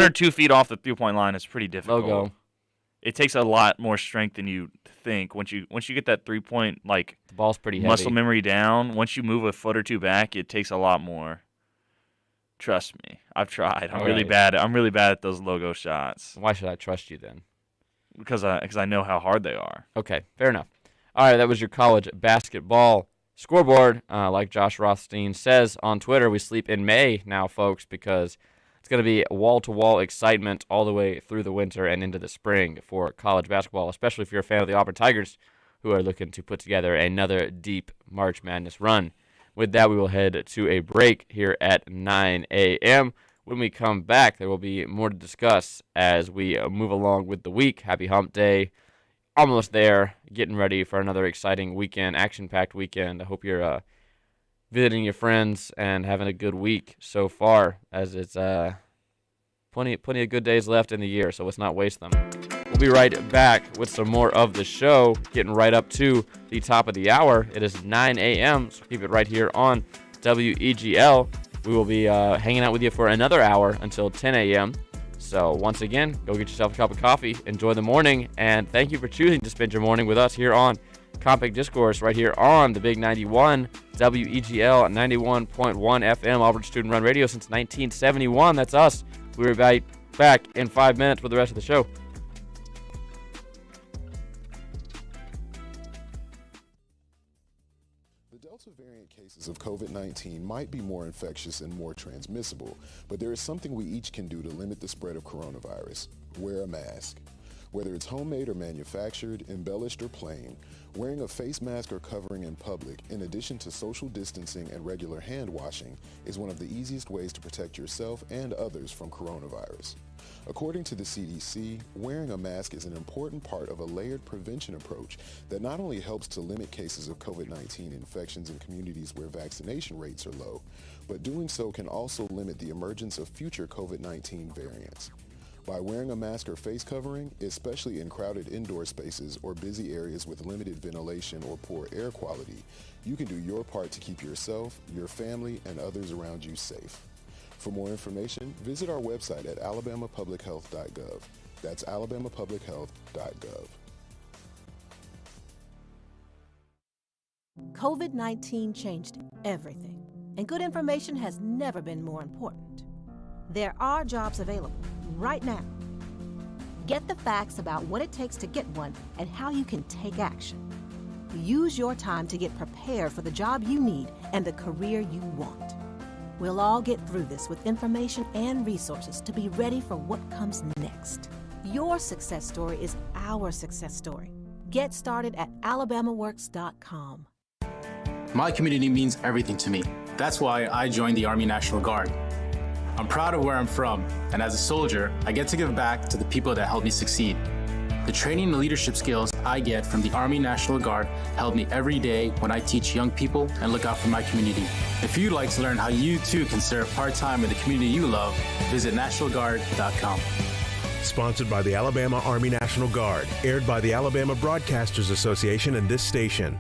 or 2 feet off the 3-point line is pretty difficult. Logo. It takes a lot more strength than you think. Once you get that 3-point the ball's pretty heavy. Muscle memory down. Once you move a foot or 2 back, it takes a lot more. Trust me, I've tried. I'm really bad at those logo shots. Why should I trust you then? Because I know how hard they are. Okay, fair enough. All right, that was your college basketball scoreboard. Like Josh Rothstein says on Twitter, we sleep in May now, folks, because it's going to be wall-to-wall excitement all the way through the winter and into the spring for college basketball, especially if you're a fan of the Auburn Tigers, who are looking to put together another deep March Madness run. With that, we will head to a break here at 9 a.m. When we come back, there will be more to discuss as we move along with the week. Happy Hump Day. Almost there, getting ready for another exciting weekend, action-packed weekend. I hope you're visiting your friends and having a good week so far, as it's plenty of good days left in the year, so let's not waste them. We'll be right back with some more of the show, getting right up to the top of the hour. It is 9 a.m., so keep it right here on WEGL. We will be hanging out with you for another hour until 10 a.m., So once again, go get yourself a cup of coffee, enjoy the morning, and thank you for choosing to spend your morning with us here on Compact Discourse, right here on the Big 91, WEGL 91.1 FM, Auburn Student Run Radio since 1971. That's us. We'll be back in 5 minutes with the rest of the show. Cases of COVID-19 might be more infectious and more transmissible, but there is something we each can do to limit the spread of coronavirus. Wear a mask. Whether it's homemade or manufactured, embellished or plain, wearing a face mask or covering in public, in addition to social distancing and regular hand washing, is one of the easiest ways to protect yourself and others from coronavirus. According to the CDC, wearing a mask is an important part of a layered prevention approach that not only helps to limit cases of COVID-19 infections in communities where vaccination rates are low, but doing so can also limit the emergence of future COVID-19 variants. By wearing a mask or face covering, especially in crowded indoor spaces or busy areas with limited ventilation or poor air quality, you can do your part to keep yourself, your family, and others around you safe. For more information, visit our website at alabamapublichealth.gov. That's alabamapublichealth.gov. COVID-19 changed everything, and good information has never been more important. There are jobs available right now. Get the facts about what it takes to get one and how you can take action. Use your time to get prepared for the job you need and the career you want. We'll all get through this with information and resources to be ready for what comes next. Your success story is our success story. Get started at alabamaworks.com. My community means everything to me. That's why I joined the Army National Guard. I'm proud of where I'm from, and as a soldier, I get to give back to the people that helped me succeed. The training and leadership skills I get from the Army National Guard help me every day when I teach young people and look out for my community. If you'd like to learn how you too can serve part-time in the community you love, visit nationalguard.com. Sponsored by the Alabama Army National Guard, aired by the Alabama Broadcasters Association and this station.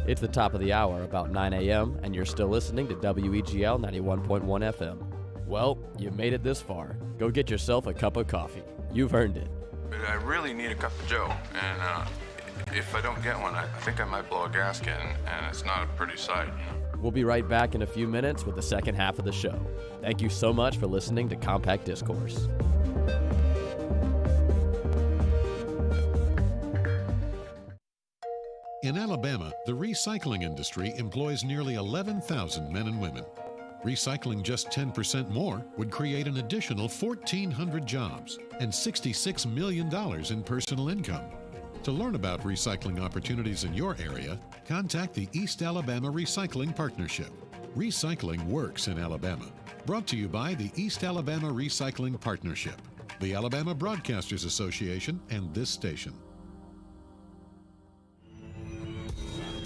It's the top of the hour, about 9 a.m., and you're still listening to WEGL 91.1 FM. Well, you made it this far. Go get yourself a cup of coffee. You've earned it. But I really need a cup of joe, and if I don't get one, I think I might blow a gasket, and it's not a pretty sight. We'll be right back in a few minutes with the second half of the show. Thank you so much for listening to Compact Discourse. In Alabama, the recycling industry employs nearly 11,000 men and women. Recycling just 10% more would create an additional 1,400 jobs and $66 million in personal income. To learn about recycling opportunities in your area, contact the East Alabama Recycling Partnership. Recycling works in Alabama. Brought to you by the East Alabama Recycling Partnership, the Alabama Broadcasters Association, and this station.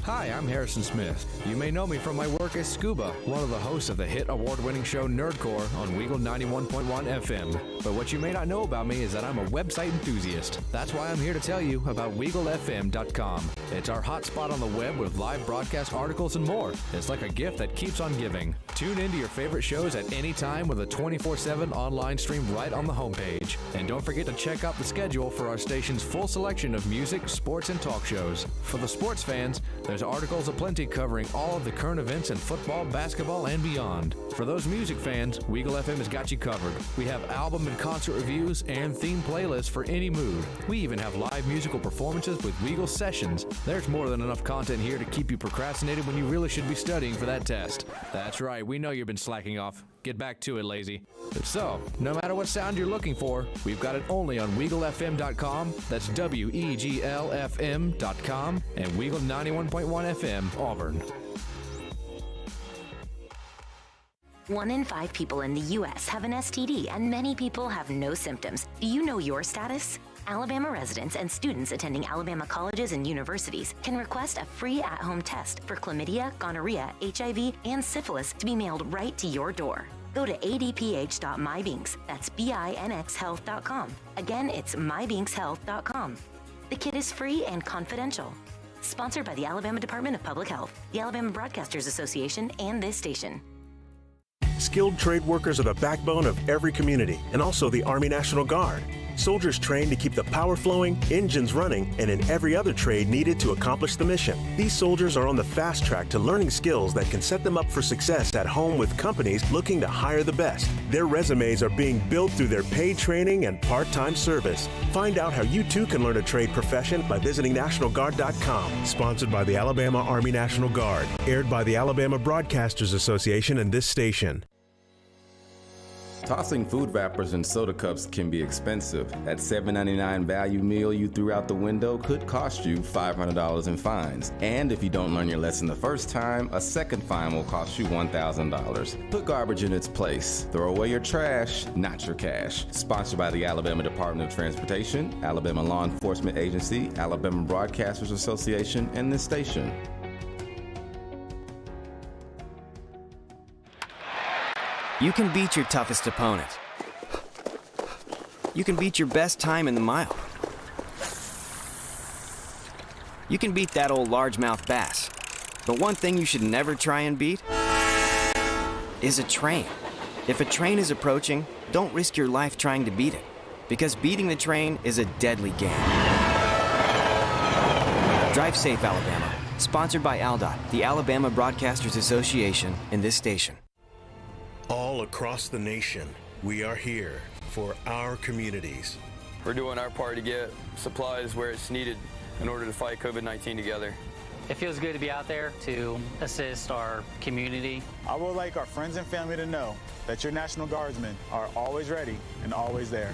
Hi, I'm Harrison Smith. You may know me from my work as Scuba, one of the hosts of the hit award-winning show Nerdcore on WEGL 91.1 FM. But what you may not know about me is that I'm a website enthusiast. That's why I'm here to tell you about WeagleFM.com. It's our hotspot on the web with live broadcast articles and more. It's like a gift that keeps on giving. Tune into your favorite shows at any time with a 24/7 online stream right on the homepage. And don't forget to check out the schedule for our station's full selection of music, sports, and talk shows. For the sports fans, there's articles aplenty covering all of the current events in football, basketball, and beyond. For those music fans, WEGL FM has got you covered. We have album and concert reviews and theme playlists for any mood. We even have live musical performances with WEGL Sessions. There's more than enough content here to keep you procrastinated when you really should be studying for that test. That's right, we know you've been slacking off. Get back to it, lazy. So, no matter what sound you're looking for, we've got it only on WeagleFM.com. That's WEGLFM.com and WEGL 91.1 FM, Auburn. 1 in 5 people in the U.S. have an STD, and many people have no symptoms. Do you know your status? Alabama residents and students attending Alabama colleges and universities can request a free at-home test for chlamydia, gonorrhea, HIV, and syphilis to be mailed right to your door. Go to adph.mybinks, that's binxhealth.com. Again, it's mybinkshealth.com. The kit is free and confidential. Sponsored by the Alabama Department of Public Health, the Alabama Broadcasters Association, and this station. Skilled trade workers are the backbone of every community and also the Army National Guard. Soldiers trained to keep the power flowing, engines running, and in every other trade needed to accomplish the mission. These soldiers are on the fast track to learning skills that can set them up for success at home with companies looking to hire the best. Their resumes are being built through their paid training and part-time service. Find out how you too can learn a trade profession by visiting NationalGuard.com. Sponsored by the Alabama Army National Guard. Aired by the Alabama Broadcasters Association and this station. Tossing food wrappers and soda cups can be expensive. That $7.99 value meal you threw out the window could cost you $500 in fines. And if you don't learn your lesson the first time, a second fine will cost you $1,000. Put garbage in its place. Throw away your trash, not your cash. Sponsored by the Alabama Department of Transportation, Alabama Law Enforcement Agency, Alabama Broadcasters Association, and this station. You can beat your toughest opponent. You can beat your best time in the mile. You can beat that old largemouth bass. But one thing you should never try and beat is a train. If a train is approaching, don't risk your life trying to beat it, because beating the train is a deadly game. Drive safe, Alabama. Sponsored by ALDOT, the Alabama Broadcasters Association, and this station. All across the nation, we are here for our communities. We're doing our part to get supplies where it's needed in order to fight COVID-19 together. It feels good to be out there to assist our community. I would like our friends and family to know that your National Guardsmen are always ready and always there.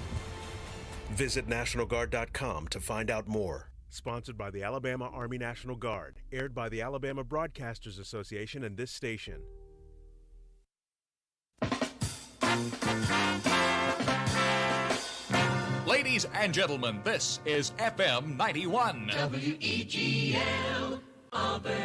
Visit NationalGuard.com to find out more. Sponsored by the Alabama Army National Guard. Aired by the Alabama Broadcasters Association and this station. Ladies and gentlemen, this is FM 91. WEGL Auburn.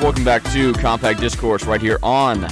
Welcome back to Compact Discourse right here on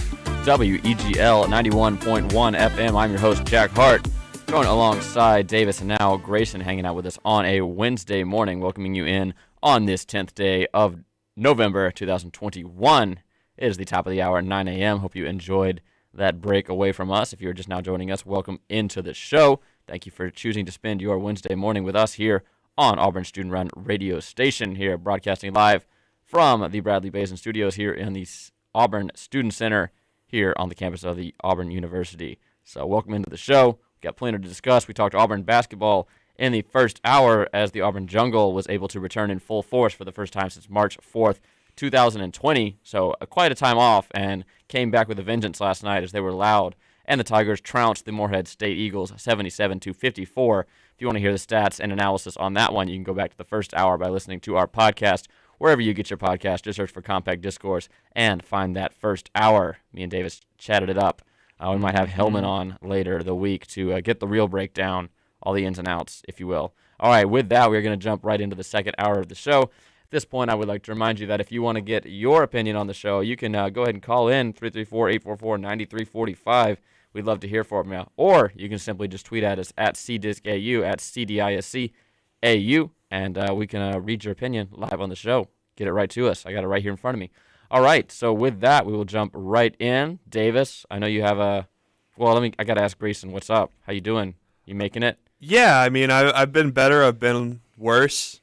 WEGL 91.1 FM. I'm your host, Jack Hart, going alongside Davis and now Grayson, hanging out with us on a Wednesday morning, welcoming you in on this 10th day of November 2021. It is the top of the hour, 9 a.m. Hope you enjoyed that break away from us. If you're just now joining us, welcome into the show. Thank you for choosing to spend your Wednesday morning with us here on Auburn Student Run Radio Station, here broadcasting live from the Bradley Basin Studios here in the Auburn Student Center here on the campus of the Auburn University. So welcome into the show. We've got plenty to discuss. We talked Auburn basketball in the first hour as the Auburn Jungle was able to return in full force for the first time since March 4th, 2020. So quite a time off, and came back with a vengeance last night as they were loud. And the Tigers trounced the Morehead State Eagles 77-54. If you want to hear the stats and analysis on that one, you can go back to the first hour by listening to our podcast. Wherever you get your podcast, just search for Compact Discourse and find that first hour. Me and Davis chatted it up. We might have Hellman on later the week to get the real breakdown, all the ins and outs, if you will. All right, with that, we're going to jump right into the second hour of the show. At this point, I would like to remind you that if you want to get your opinion on the show, you can go ahead and call in 334-844-9345. We'd love to hear from you. Or you can simply just tweet at us at CDiscAU, at CDISCAU, and we can read your opinion live on the show. Get it right to us. I got it right here in front of me. All right, so with that, we will jump right in. Davis, I know you have a... Well, I got to ask Grayson, what's up? How you doing? You making it? Yeah, I mean, I've been better. I've been worse.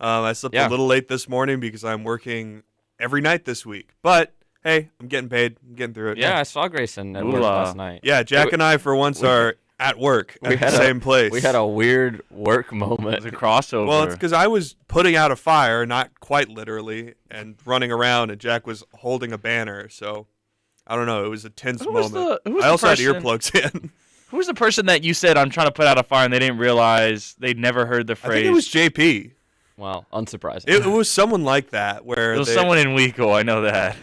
I slept a little late this morning because I'm working every night this week. But, hey, I'm getting paid. I'm getting through it. Yeah, I saw Grayson at work last night. Yeah, Jack and I, for once, are at work at the same place. We had a weird work moment. It was a crossover. Well, it's because I was putting out a fire, not quite literally, and running around, and Jack was holding a banner. So, I don't know. It was a tense moment. I also had earplugs in. Who was the person that you said, I'm trying to put out a fire, and they didn't realize, they'd never heard the phrase? I think it was JP. Wow, unsurprising. It was someone like that. Where it was someone in WEGL, I know that.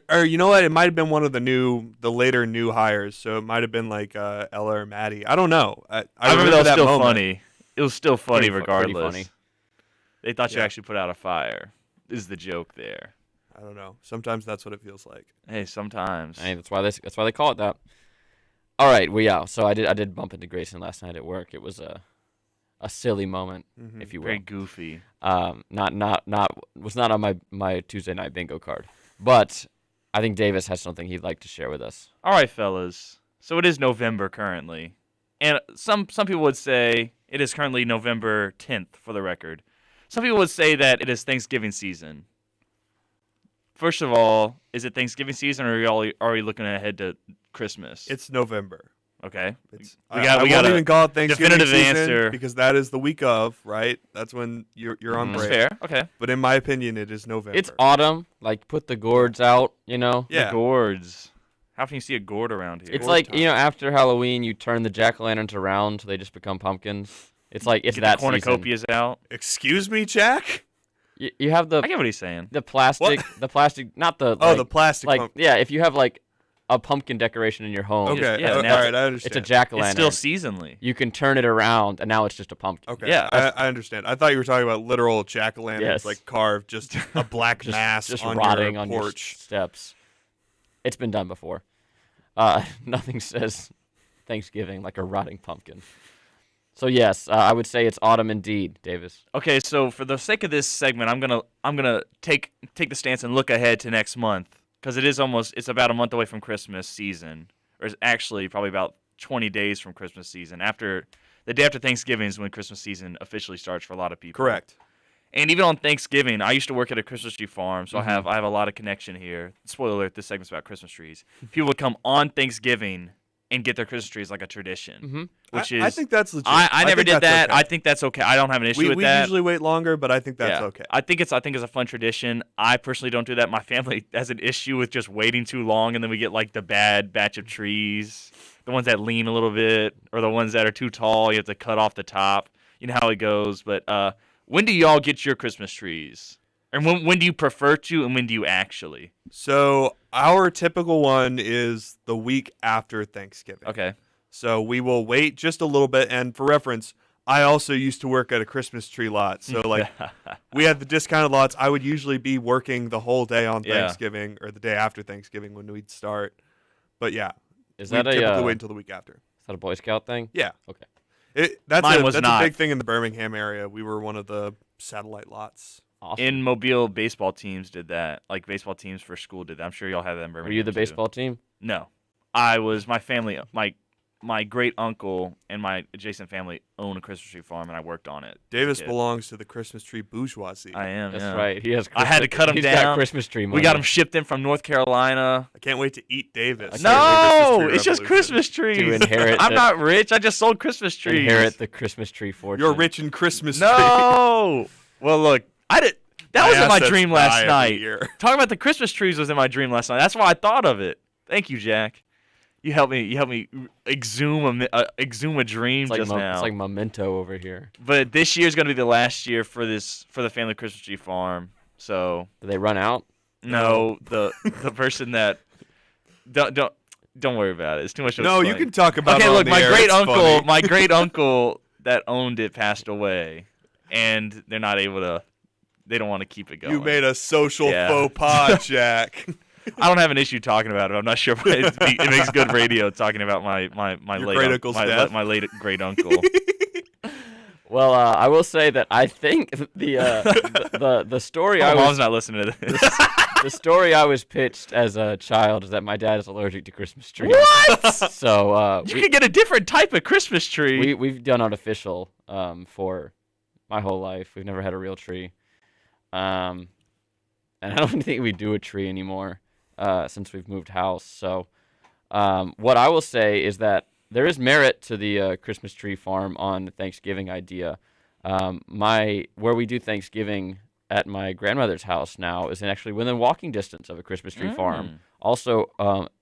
Or you know what? It might have been one of the later new hires. So it might have been like Ella or Maddie. I don't know. I remember that was still moment. funny. It was still funny regardless. Pretty funny. They thought you actually put out a fire. Is the joke there? I don't know. Sometimes that's what it feels like. Hey, sometimes. Hey, that's why they call it that. All right, well, yeah. So I did bump into Grayson last night at work. It was a silly moment, if you will. Very goofy. Was not on my Tuesday night bingo card, but I think Davis has something he'd like to share with us. All right, fellas. So it is November currently, and some people would say it is currently November 10th for the record. Some people would say that it is Thanksgiving season. First of all, is it Thanksgiving season, or are you already looking ahead to Christmas? It's November. Okay. I won't even call it Thanksgiving season answer. Because that is the week of, right? That's when you're on break. Fair. Okay. But in my opinion, it is November. It's autumn. Like, put the gourds out, you know? Yeah. The gourds. How often you see a gourd around here? It's like, time. After Halloween, you turn the jack-o'-lanterns around so they just become pumpkins. It's like, it's Get that the cornucopias season. out. Excuse me, Jack? You have the... I get what he's saying. The plastic, not the... the plastic like, pump. Yeah, if you have, like, a pumpkin decoration in your home. Okay. Yeah, all now right. I understand. It's a jack-o'-lantern. It's still seasonally. You can turn it around, and now it's just a pumpkin. Okay. Yeah. I understand. I thought you were talking about literal jack-o'-lanterns, Yes. like carved, just a black mass just on rotting your on your porch. steps. It's been done before. Nothing says Thanksgiving like a rotting pumpkin. So yes, I would say it's autumn indeed, Davis. Okay, so for the sake of this segment, I'm gonna take the stance and look ahead to next month because it's about a month away from Christmas season, or it's actually probably about 20 days from Christmas season. The day after Thanksgiving is when Christmas season officially starts for a lot of people. Correct. And even on Thanksgiving, I used to work at a Christmas tree farm, so Mhm. I have a lot of connection here. Spoiler alert: this segment's about Christmas trees. People would come on Thanksgiving and get their Christmas trees like a tradition. Mhm. Which I is think that's legit. I never think did that's that. okay. I think that's okay. I don't have an issue with we that. usually wait longer, but I think that's Yeah. okay. I think it's a fun tradition. I personally don't do that. My family has an issue with just waiting too long, and then we get like the bad batch of trees, the ones that lean a little bit, or the ones that are too tall. You have to cut off the top. You know how it goes. But when do y'all get your Christmas trees? And when do you prefer to, and when do you actually? So our typical one is the week after Thanksgiving. Okay. So we will wait just a little bit. And for reference, I also used to work at a Christmas tree lot. So like we had the discounted lots. I would usually be working the whole day on Yeah. Thanksgiving or the day after Thanksgiving when we'd start. But yeah, Is we that typically wait until the week after. Is that a Boy Scout thing? Yeah. Okay. That's Mine was a not. big thing in the Birmingham area. We were one of the satellite lots. Awesome. In Mobile, baseball teams did that. Like baseball teams for school did that. I'm sure y'all have that in Birmingham. Were you the too. baseball team? No, I was. My family, my great uncle and my adjacent family own a Christmas tree farm, and I worked on it. Davis as a kid. belongs to the Christmas tree bourgeoisie. I am. That's yeah. right. He has. I had to cut them He's down. got Christmas tree money. We got them shipped in from North Carolina. I can't wait to eat Davis. No, it's just Christmas trees. To inherit I'm the- not rich. I just sold Christmas trees. Inherit the Christmas tree fortune. You're rich in Christmas tree. No. Well, look, I did. That My was in my assets dream die last every night. year. Talking about the Christmas trees was in my dream last night. That's why I thought of it. Thank you, Jack. You helped me exhume a dream It's like, just now. it's like Memento over here. But this year's gonna be the last year for the family Christmas tree farm. So Did they run out? no, the person that don't worry about it. It's too much. To No, you explain. can talk about Okay, it on look, the my air. great It's uncle, funny. my great uncle that owned it passed away, and they're not able to. They don't want to keep it going. You made a social Yeah. faux pas, Jack. I don't have an issue talking about it. I'm not sure, but it makes good radio talking about my Your late great uncle's death. my late great uncle. Well, I will say that I think the story My I mom's was not listening to this. the story I was pitched as a child is that my dad is allergic to Christmas trees. What? So You could get a different type of Christmas tree. we've done artificial for my whole life. We've never had a real tree, and I don't think we do a tree anymore since we've moved house. So what I will say is that there is merit to the Christmas tree farm on Thanksgiving idea. Where we do Thanksgiving at my grandmother's house now is actually within walking distance of a Christmas tree farm, also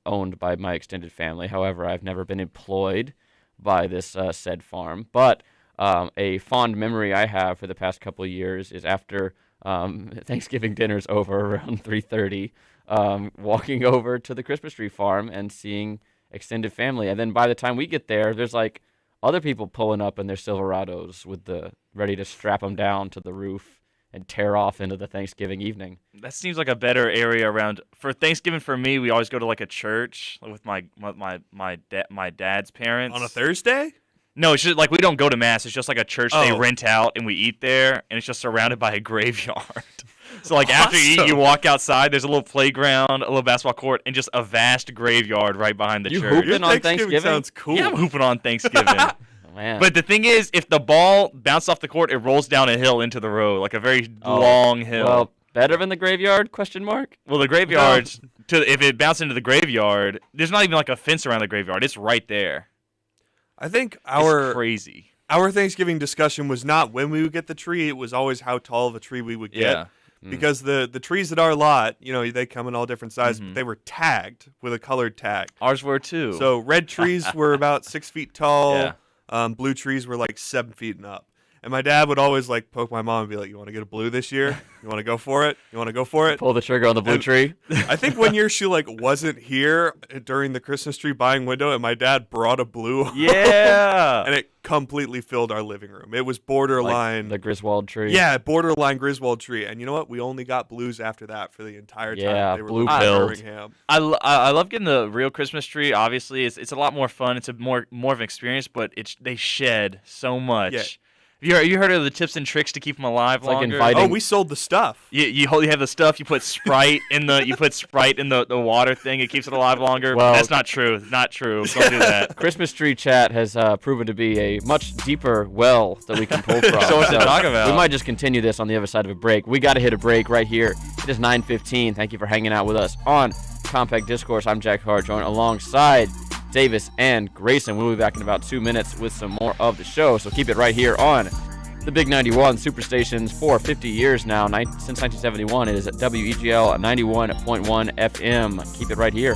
owned by my extended family. However, I've never been employed by this said farm. But a fond memory I have for the past couple of years is after Thanksgiving dinner's over around 3:30, walking over to the Christmas tree farm and seeing extended family. And then by the time we get there, there's like other people pulling up in their Silverados ready to strap them down to the roof and tear off into the Thanksgiving evening. That seems like a better area around for Thanksgiving. For me, we always go to like a church with my dad's parents On a Thursday? No, it's just like we don't go to mass. It's just like a church they Oh. rent out and we eat there, and it's just surrounded by a graveyard. So like after you eat, you walk outside. There's a little playground, a little basketball court, and just a vast graveyard right behind the You church. hooping on Thanksgiving? Sounds cool. Yeah, I'm hooping on Thanksgiving. Man. But the thing is, if the ball bounced off the court, it rolls down a hill into the road, like a very long hill. Well, better than the graveyard? Question mark. Well, the graveyards, if it bounced into the graveyard, there's not even like a fence around the graveyard. It's right there. I think It's crazy. Our Thanksgiving discussion was not when we would get the tree. It was always how tall of a tree we would get. Yeah. Because the trees at our lot, they come in all different sizes, but they were tagged with a colored tag. Ours were too. So red trees were about 6 feet tall. Yeah. Blue trees were like 7 feet and up. And my dad would always like poke my mom and be like, "You want to get a blue this year? You want to go for it? You want to go for it?" Pull the trigger on the blue tree. I think one year she like wasn't here during the Christmas tree buying window, and my dad brought a blue. home, Yeah. and it completely filled our living room. It was borderline the Griswold tree. Yeah, borderline Griswold tree. And you know what? We only got blues after that for the entire time. Yeah, they were blue living in pilled. Birmingham. I love getting the real Christmas tree. Obviously, it's a lot more fun. It's a more of an experience, but they shed so much. Yeah. You heard of the tips and tricks to keep them alive like longer? inviting- Oh, we sold the stuff. You have the stuff. You put Sprite in the water thing. It keeps it alive longer. Well- That's not true. Not true. Don't do that. Christmas tree chat has proven to be a much deeper well that we can pull from. So much to talk about. We might just continue this on the other side of a break. We got to hit a break right here. It is 9:15. Thank you for hanging out with us on Compact Discourse. I'm Jack Harjoin alongside Davis and Grayson. We'll be back in about 2 minutes with some more of the show, so keep it right here on the Big 91 Superstations for 50 years now. Since 1971, it is at WEGL 91.1 FM. Keep it right here.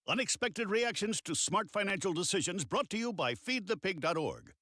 Unexpected reactions to smart financial decisions brought to you by feedthepig.org.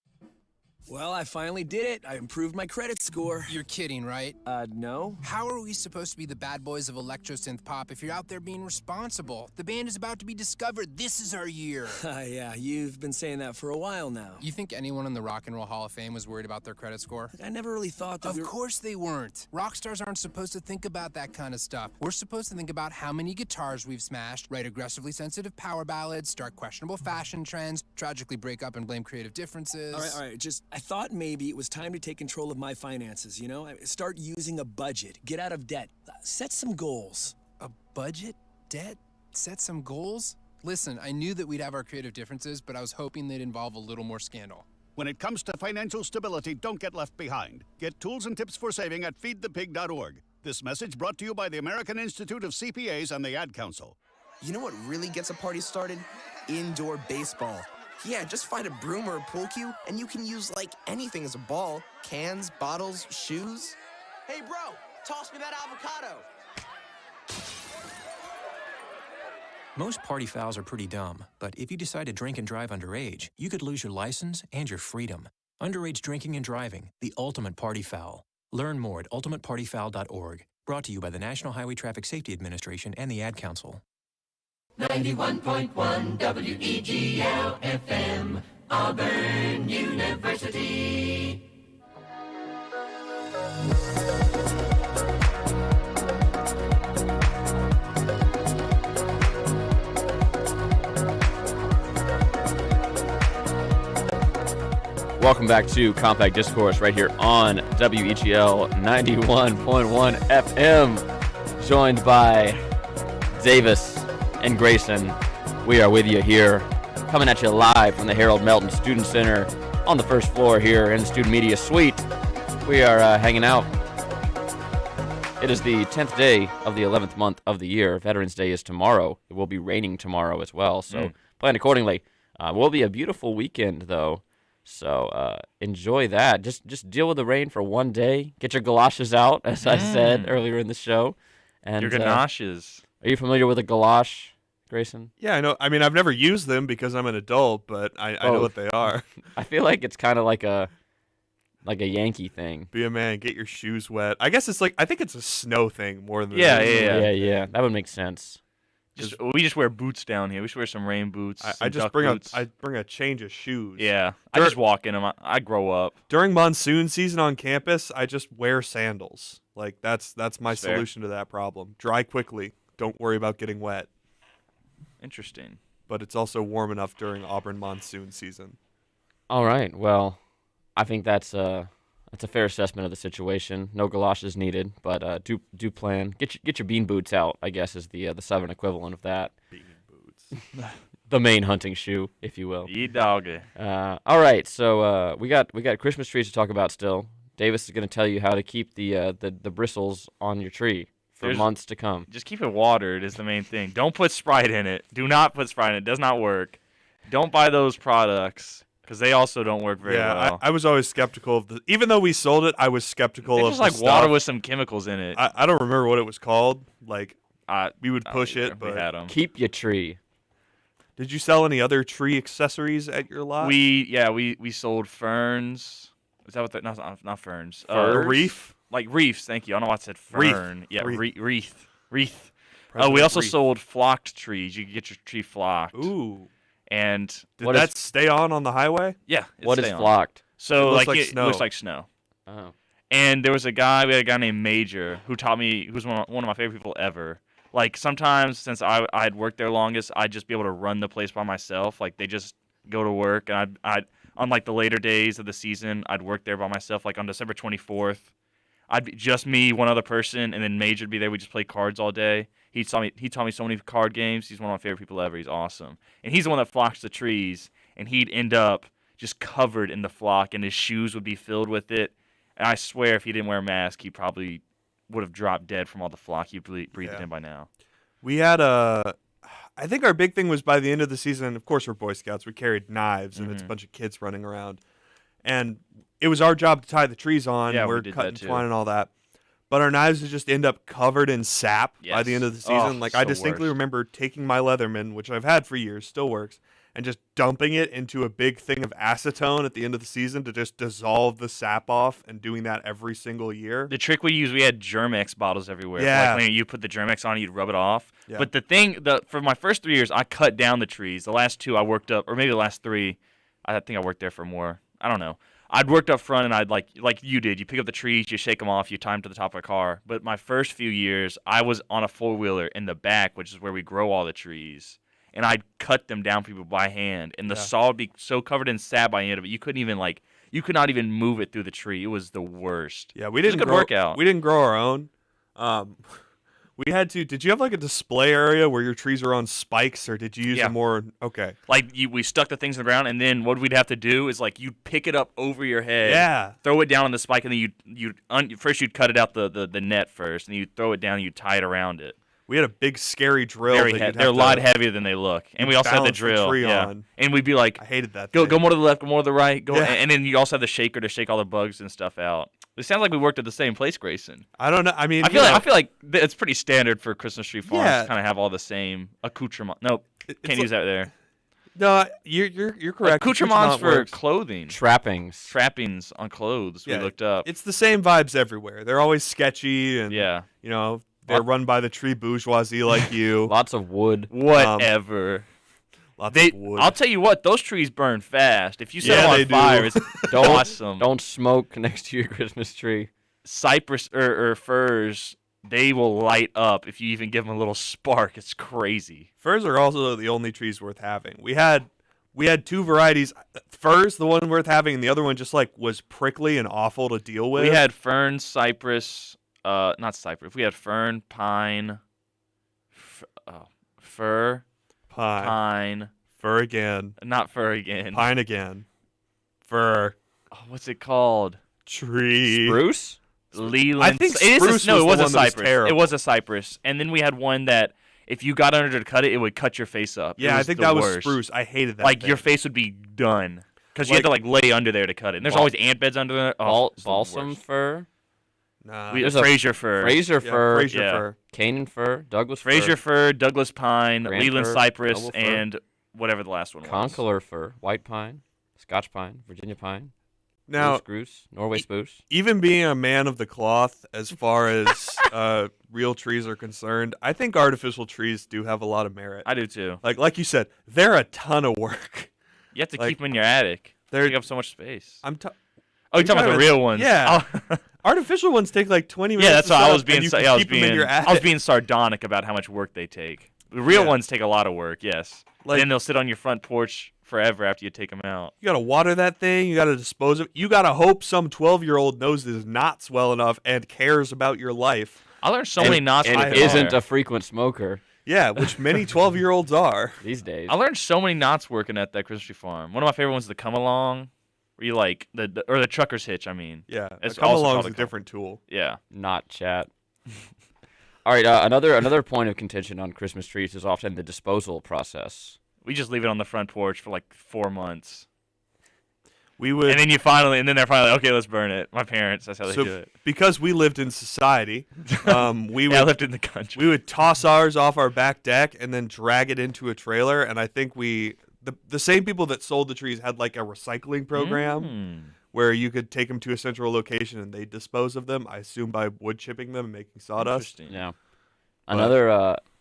Well, I finally did it. I improved my credit score. You're kidding, right? No. How are we supposed to be the bad boys of electro synth pop if you're out there being responsible? The band is about to be discovered. This is our year. Yeah, you've been saying that for a while now. You think anyone in the Rock and Roll Hall of Fame was worried about their credit score? I never really thought that Of course they weren't. Rock stars aren't supposed to think about that kind of stuff. We're supposed to think about how many guitars we've smashed, write aggressively sensitive power ballads, start questionable fashion trends, tragically break up and blame creative differences. All right, I thought maybe it was time to take control of my finances, you know? Start using a budget, get out of debt, set some goals. A budget? Debt? Set some goals? Listen, I knew that we'd have our creative differences, but I was hoping they'd involve a little more scandal. When it comes to financial stability, don't get left behind. Get tools and tips for saving at feedthepig.org. This message brought to you by the American Institute of CPAs and the Ad Council. You know what really gets a party started? Indoor baseball. Yeah, just find a broom or a pool cue, and you can use, like, anything as a ball. Cans, bottles, shoes. Hey, bro, toss me that avocado. Most party fouls are pretty dumb, but if you decide to drink and drive underage, you could lose your license and your freedom. Underage drinking and driving, the ultimate party foul. Learn more at ultimatepartyfoul.org. Brought to you by the National Highway Traffic Safety Administration and the Ad Council. 91.1 WEGL FM, Auburn University. Welcome back to Compact Discourse right here on WEGL 91.1 FM. Joined by Davis and Grayson. We are with you here, coming at you live from the Harold Melton Student Center on the first floor here in the Student Media Suite. We are hanging out. It is the 10th day of the 11th month of the year. Veterans Day is tomorrow. It will be raining tomorrow as well, so plan accordingly. Will be a beautiful weekend, though. So enjoy that. Just deal with the rain for one day. Get your galoshes out, as I said earlier in the show. And Your ganaches. Are you familiar with a galosh, Grayson? Yeah, I know. I mean, I've never used them because I'm an adult, but I know what they are. I feel like it's kind of like a Yankee thing. Be a man, get your shoes wet. I guess I think it's a snow thing more than Yeah. That would make sense. We just wear boots down here. We should wear some rain boots. I just duck bring boots. I bring a change of shoes. Yeah, I just walk in them. I grow up. During monsoon season on campus, I just wear sandals. Like that's my That's fair. solution to that problem. Dry quickly. Don't worry about getting wet. Interesting. But it's also warm enough during Auburn monsoon season. All right. Well, I think that's a That's a fair assessment of the situation. No galoshes needed, but do plan. Get your bean boots out, I guess, is the Southern equivalent of that. Bean boots. The main hunting shoe, if you will. Ye doggy. All right, so we got Christmas trees to talk about still. Davis is going to tell you how to keep the bristles on your tree for months to come. Just keep it watered is the main thing. Don't put Sprite in it. Do not put Sprite in it. It does not work. Don't buy those products because they also don't work very well. I was always skeptical of even though we sold it, I was skeptical It's of just the like stuff. water with some chemicals in it. I don't remember what it was called. Like we would push it, we but had 'em. Keep your tree. Did you sell any other tree accessories at your lot? We sold ferns. Is that what that? Not ferns. A reef? Like reefs. Thank you. I don't know why I said fern. Wreath. Yeah, Wreath. wreath. President We also Wreath. sold flocked trees. You could get your tree flocked. Ooh. And Did that stay on the highway? Yeah. What is flocked? So It looks like like it snow. looks like snow. Oh. And there was we had a guy named Major who taught me, who's one of my favorite people ever. Like sometimes since I had worked there longest, I'd just be able to run the place by myself. Like they just go to work and I'd on like the later days of the season, I'd work there by myself. Like on December 24th, I'd be just me, one other person, and then Major'd be there. We just play cards all day. He taught me so many card games. He's one of my favorite people ever. He's awesome. And he's the one that flocks the trees, and he'd end up just covered in the flock, and his shoes would be filled with it. And I swear if he didn't wear a mask, he probably would have dropped dead from all the flock he breathed in by now. We had I think our big thing was by the end of the season, of course we're Boy Scouts, we carried knives, and it's a bunch of kids running around. And it was our job to tie the trees on. Yeah, we we're did cutting that too. twine and all that. But our knives would just end up covered in sap by the end of the season. Oh, I so distinctly worst. remember taking my Leatherman, which I've had for years, still works, and just dumping it into a big thing of acetone at the end of the season to just dissolve the sap off, and doing that every single year. The trick we used, we had Germex bottles everywhere. Yeah. Like when you put the Germex on, you'd rub it off. Yeah. But for my first 3 years, I cut down the trees. The last 2 I worked up, or maybe the last 3, I think I worked there for more. I don't know. I'd worked up front and I'd like you did. You pick up the trees, you shake them off, you tie them to the top of a car. But my first few years, I was on a 4-wheeler in the back, which is where we grow all the trees. And I'd cut them down for people by hand. And the saw would be so covered in sap by the end of it, you could not even move it through the tree. It was the worst. Yeah, we It was didn't a good workout. We didn't grow our own. We had to. Did you have like a display area where your trees are on spikes, or did you use a more okay? Like we stuck the things in the ground, and then what we'd have to do is like you'd pick it up over your head, Yeah. throw it down on the spike, and then first you'd cut it out the net first, and you'd throw it down, and you'd tie it around it. We had a big scary drill. Very that heavy. you'd They're a have lot to heavier than they look, and we also had the balance drill. tree yeah. on. And we'd be like, I hated that. Go thing. more to the left, go more to the right, go, Yeah. and then you also have the shaker to shake all the bugs and stuff out. It sounds like we worked at the same place, Grayson. I don't know. I mean, I feel like it's pretty standard for Christmas tree farms Yeah. to kind of have all the same accoutrement. Nope, can't use that there. No, you're correct. Accoutrements for works. clothing. Trappings on clothes. Yeah, We looked up. It's the same vibes everywhere. They're always sketchy, and Yeah. you know, they're run by the tree bourgeoisie like you. Lots of wood. Whatever. Lots of wood. I'll tell you what, those trees burn fast. If you set Yeah, them they on do. fire, it's awesome. Don't smoke next to your Christmas tree. Cypress or firs, they will light up if you even give them a little spark. It's crazy. Firs are also the only trees worth having. We had 2 varieties. Firs, the one worth having, and the other one just like was prickly and awful to deal with. We had fern, cypress, not cypress. We had fern, pine, fir, pine, fir again, not fir again, pine again, fir. Oh, what's it called? Tree. Spruce? Leland. I think it spruce no, it was was the a one that was cypress. terrible. It was a cypress, and then we had one that if you got under to cut it, it would cut your face up. It Yeah, I was think the that was worst. spruce. I hated that. Like thing. your face would be done because you had to like lay under there to cut it. And there's always ant beds under there. Oh, it's the Balsam worst. fir. Nah. There's Fraser fir. Fraser fir. Fraser fir. Canaan fir. Douglas fir. Fraser fir, Douglas pine, Grand Leland fir, cypress, Noble fir. and whatever the last one was. Conkeler fir. White pine. Scotch pine. Virginia pine. Now, spruce. Norway spruce. even being a man of the cloth as far as real trees are concerned, I think artificial trees do have a lot of merit. I do too. Like you said, they're a ton of work. You have to Like, keep them in your attic. they're- Take up so much space. Oh, you're talking about the real ones. Yeah. Oh. Artificial ones take like 20 minutes. Yeah, that's to why set I up, was being. and you sa- can yeah, I was keep them in being. your I was attic. being sardonic about how much work they take. The real Yeah. ones take a lot of work. Yes. Like- Then they'll sit on your front porch forever after you take them out. You got to water that thing. You got to dispose of it. You got to hope some 12-year-old knows his knots well enough and cares about your life. I learned so many knots. And isn't a frequent smoker. Yeah, which many 12-year-olds are. These days. I learned so many knots working at that Christmas tree farm. One of my favorite ones is the come along, where you like or the trucker's hitch. I mean, Yeah, it's come also along called is a different tool. Yeah, not chat. All right, another point of contention on Christmas trees is often the disposal process. we just leave it on the front porch for like 4 months. We would, and then they're finally like, okay, let's burn it. My parents, that's how they do it. Because we lived in society, we would I lived in the country. We would toss ours off our back deck and then drag it into a trailer. And I think the same people that sold the trees had like a recycling program where you could take them to a central location and they dispose of them. I assume by wood chipping them and making sawdust. Yeah.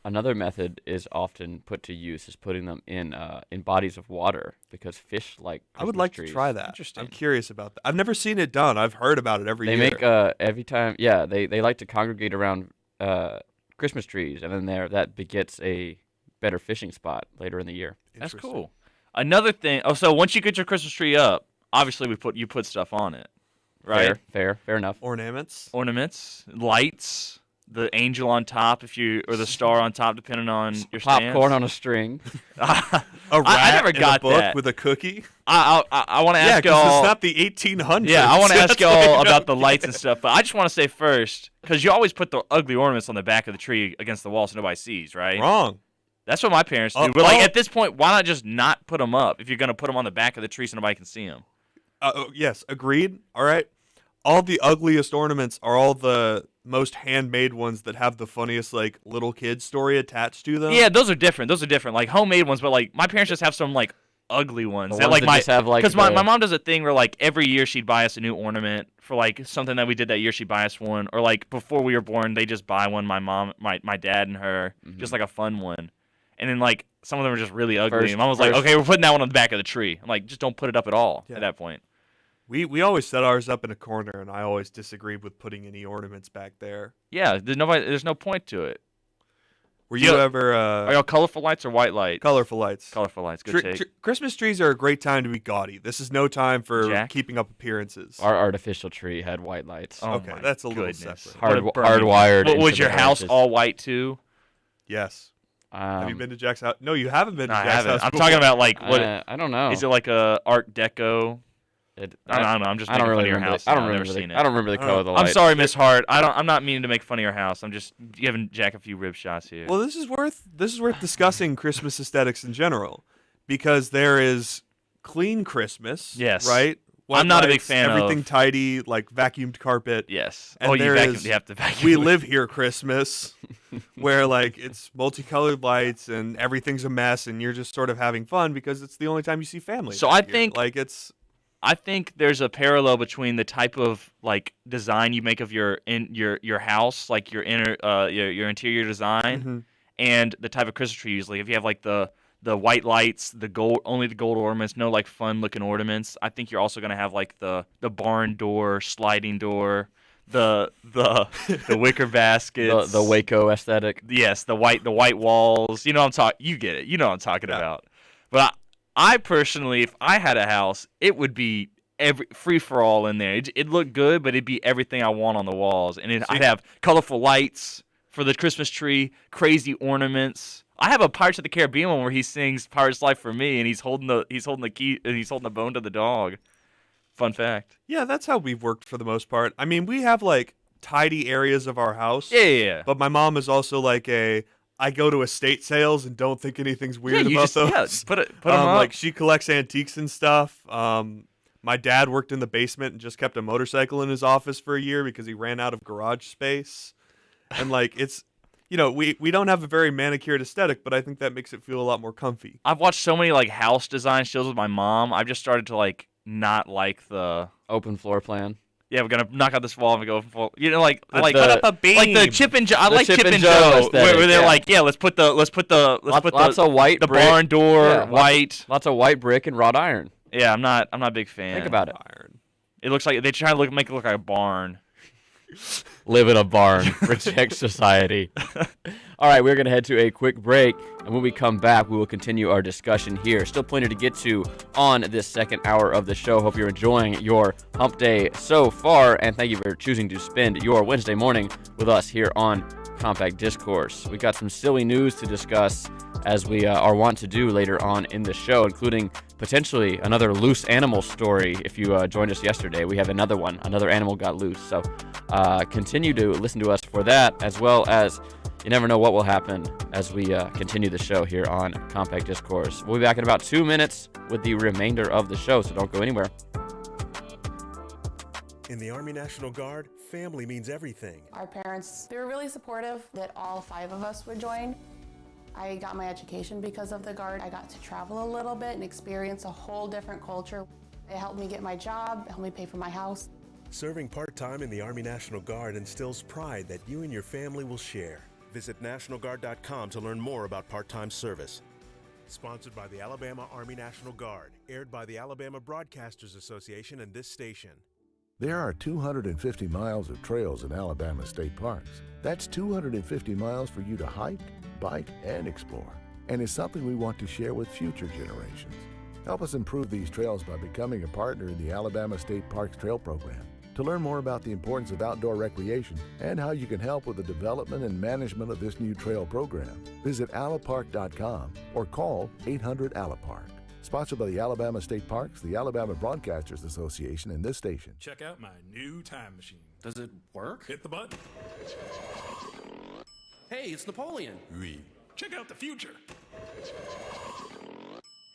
Another method is often put to use is putting them in bodies of water because fish like Christmas I would like trees. to try that. I'm curious about that. I've never seen it done. I've heard about it every year. They make every time. Yeah, they like to congregate around Christmas trees, and then that begets a better fishing spot later in the year. That's cool. Another thing. Oh, so once you get your Christmas tree up, obviously you put stuff on it, right? Fair enough. Ornaments, lights. The angel on top, or the star on top, depending on your popcorn stance. on a string. A rat I never got in a book that. with a cookie. I want to ask y'all. Yeah, because it's not the 1800s. Yeah, I want to ask y'all about the okay. lights and stuff, but I just want to say first, because you always put the ugly ornaments on the back of the tree against the wall so nobody sees, right? Wrong. That's what my parents do. But at this point, why not just not put them up if you're going to put them on the back of the tree so nobody can see them? Yes, agreed. All right. All the ugliest ornaments are all the most handmade ones that have the funniest like little kid story attached to them. Yeah, those are different. Like homemade ones, but like my parents just have some like ugly ones. Because my mom does a thing where like every year she'd buy us a new ornament for like something that we did that year. She'd buy us one, or like before we were born, they just buy one. My mom, my dad, and her, just like a fun one. And then like some of them are just really ugly. And Mom was like, "Okay, we're putting that one on the back of the tree." I'm like, "Just don't put it up at all at that point." We always set ours up in a corner, and I always disagreed with putting any ornaments back there. Yeah, there's no point to it. Were you ever? Are y'all colorful lights or white lights? Colorful lights. Colorful lights. Good take. Christmas trees are a great time to be gaudy. This is no time for keeping up appearances. Our artificial tree had white lights. Oh okay, that's a little separate. Hardwired. But was your house all white too? Yes. Have you been to Jack's house? No, you haven't been to Jack's haven't. house. I'm talking about like what? I don't know. Is it like a Art Deco? I don't know. I'm just making fun of your house. I don't remember the color of the light. I'm sorry, Miss Hart. I'm not meaning to make fun of your house. I'm just giving Jack a few rib shots here. Well, this is worth discussing Christmas aesthetics in general, because there is clean Christmas. Yes. Right. I'm not a big fan of everything tidy, like vacuumed carpet. Yes. And you have to vacuum. We live here Christmas, where like it's multicolored lights and everything's a mess, and you're just sort of having fun because it's the only time you see family. So I think there's a parallel between the type of like design you make of your house, like your your interior design, and the type of Christmas tree. Usually, if you have like the white lights, only the gold ornaments, no like fun looking ornaments. I think you're also gonna have like the barn door, sliding door, the wicker baskets, the Waco aesthetic. Yes, the white walls. You know what I'm talking. You get it. You know what I'm talking about. But I personally, if I had a house, it would be free for all in there. It'd look good, but it'd be everything I want on the walls, and I'd have colorful lights for the Christmas tree, crazy ornaments. I have a Pirates of the Caribbean one where he sings "Pirate's Life" for me, and he's holding the key and he's holding the bone to the dog. Fun fact. Yeah, that's how we've worked for the most part. I mean, we have like tidy areas of our house. Yeah. But my mom is also like I go to estate sales and don't think anything's weird about those. Yeah, put them up. Like she collects antiques and stuff. My dad worked in the basement and just kept a motorcycle in his office for a year because he ran out of garage space. And like it's, we don't have a very manicured aesthetic, but I think that makes it feel a lot more comfy. I've watched so many like house design shows with my mom. I've just started to like not like the open floor plan. Yeah, we're gonna knock out this wall and go full. Like put up a beam. Like the Chip and Joe. I like Chip and Joe, where they're like, let's put lots of white the brick. barn door white. Lots of white brick and wrought iron. Yeah, I'm not a big fan. Think about it. It looks like they try to make it look like a barn. Live in a barn. Reject society. All right, we're going to head to a quick break, and when we come back, we will continue our discussion here. Still plenty to get to on this second hour of the show. Hope you're enjoying your hump day so far, and thank you for choosing to spend your Wednesday morning with us here on Compact Discourse. We got some silly news to discuss, as we are wont to do later on in the show, including potentially another loose animal story. If you joined us yesterday, we have another one. Another animal got loose. So continue to listen to us for that, as well as you never know what will happen as we continue the show here on Compact Discourse. We'll be back in about 2 minutes with the remainder of the show, so don't go anywhere. In the Army National Guard, family means everything. Our parents, they were really supportive that all 5 of us would join. I got my education because of the Guard. I got to travel a little bit and experience a whole different culture. It helped me get my job, it helped me pay for my house. Serving part-time in the Army National Guard instills pride that you and your family will share. Visit NationalGuard.com to learn more about part-time service. Sponsored by the Alabama Army National Guard. Aired by the Alabama Broadcasters Association and this station. There are 250 miles of trails in Alabama state parks. That's 250 miles for you to hike, bike, and explore. And it's something we want to share with future generations. Help us improve these trails by becoming a partner in the Alabama State Parks Trail Program. To learn more about the importance of outdoor recreation and how you can help with the development and management of this new trail program, visit alapark.com or call 800-ALAPARK. Sponsored by the Alabama State Parks, the Alabama Broadcasters Association, and this station. Check out my new time machine. Does it work? Hit the button. Hey, it's Napoleon. Oui. Check out the future.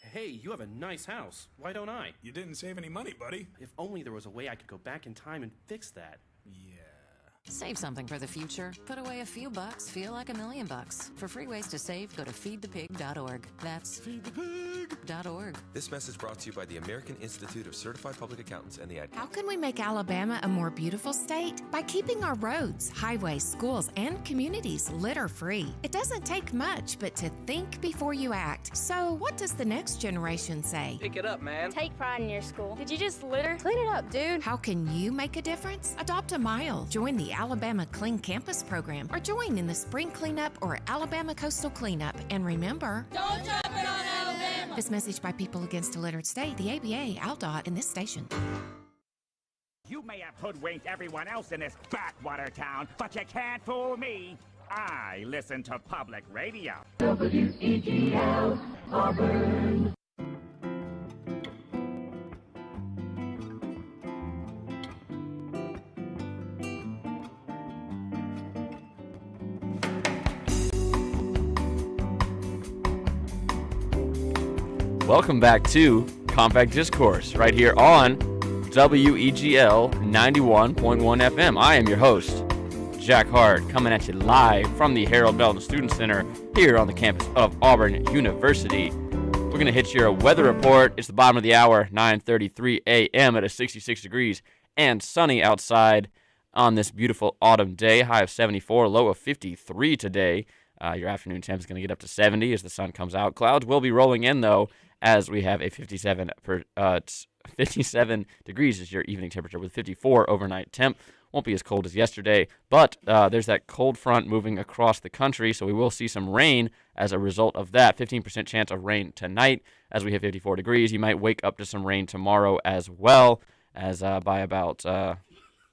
Hey, you have a nice house. Why don't I? You didn't save any money, buddy. If only there was a way I could go back in time and fix that. Yeah. Save something for the future. Put away a few bucks, feel like $1 million. For free ways to save, go to feedthepig.org. That's feedthepig.org. This message brought to you by the American Institute of Certified Public Accountants and the Ad. How can we make Alabama a more beautiful state? By keeping our roads, highways, schools, and communities litter-free. It doesn't take much, but to think before you act. So what does the next generation say? Pick it up, man. Take pride in your school. Did you just litter? Clean it up, dude. How can you make a difference? Adopt a mile. Join the Alabama Clean Campus program or join in the Spring Cleanup or Alabama Coastal Cleanup. And remember, don't drop it on Alabama. This message by People Against a Littered State, the ABA, ALDOT, and this station. You may have hoodwinked everyone else in this backwater town, but you can't fool me. I listen to public radio. WEGL, Auburn. Welcome back to Compact Discourse, right here on WEGL 91.1 FM. I am your host, Jack Hart, coming at you live from the Harold Belton Student Center here on the campus of Auburn University. We're going to hit your weather report. It's the bottom of the hour, 9:33 a.m. It is 66 degrees and sunny outside on this beautiful autumn day. High of 74, low of 53 today. Your afternoon temp is going to get up to 70 as the sun comes out. Clouds will be rolling in, though, as we have a 57 degrees is your evening temperature with 54 overnight temp. Won't be as cold as yesterday, but there's that cold front moving across the country, so we will see some rain as a result of that. 15% chance of rain tonight as we hit 54 degrees. You might wake up to some rain tomorrow as well, as by about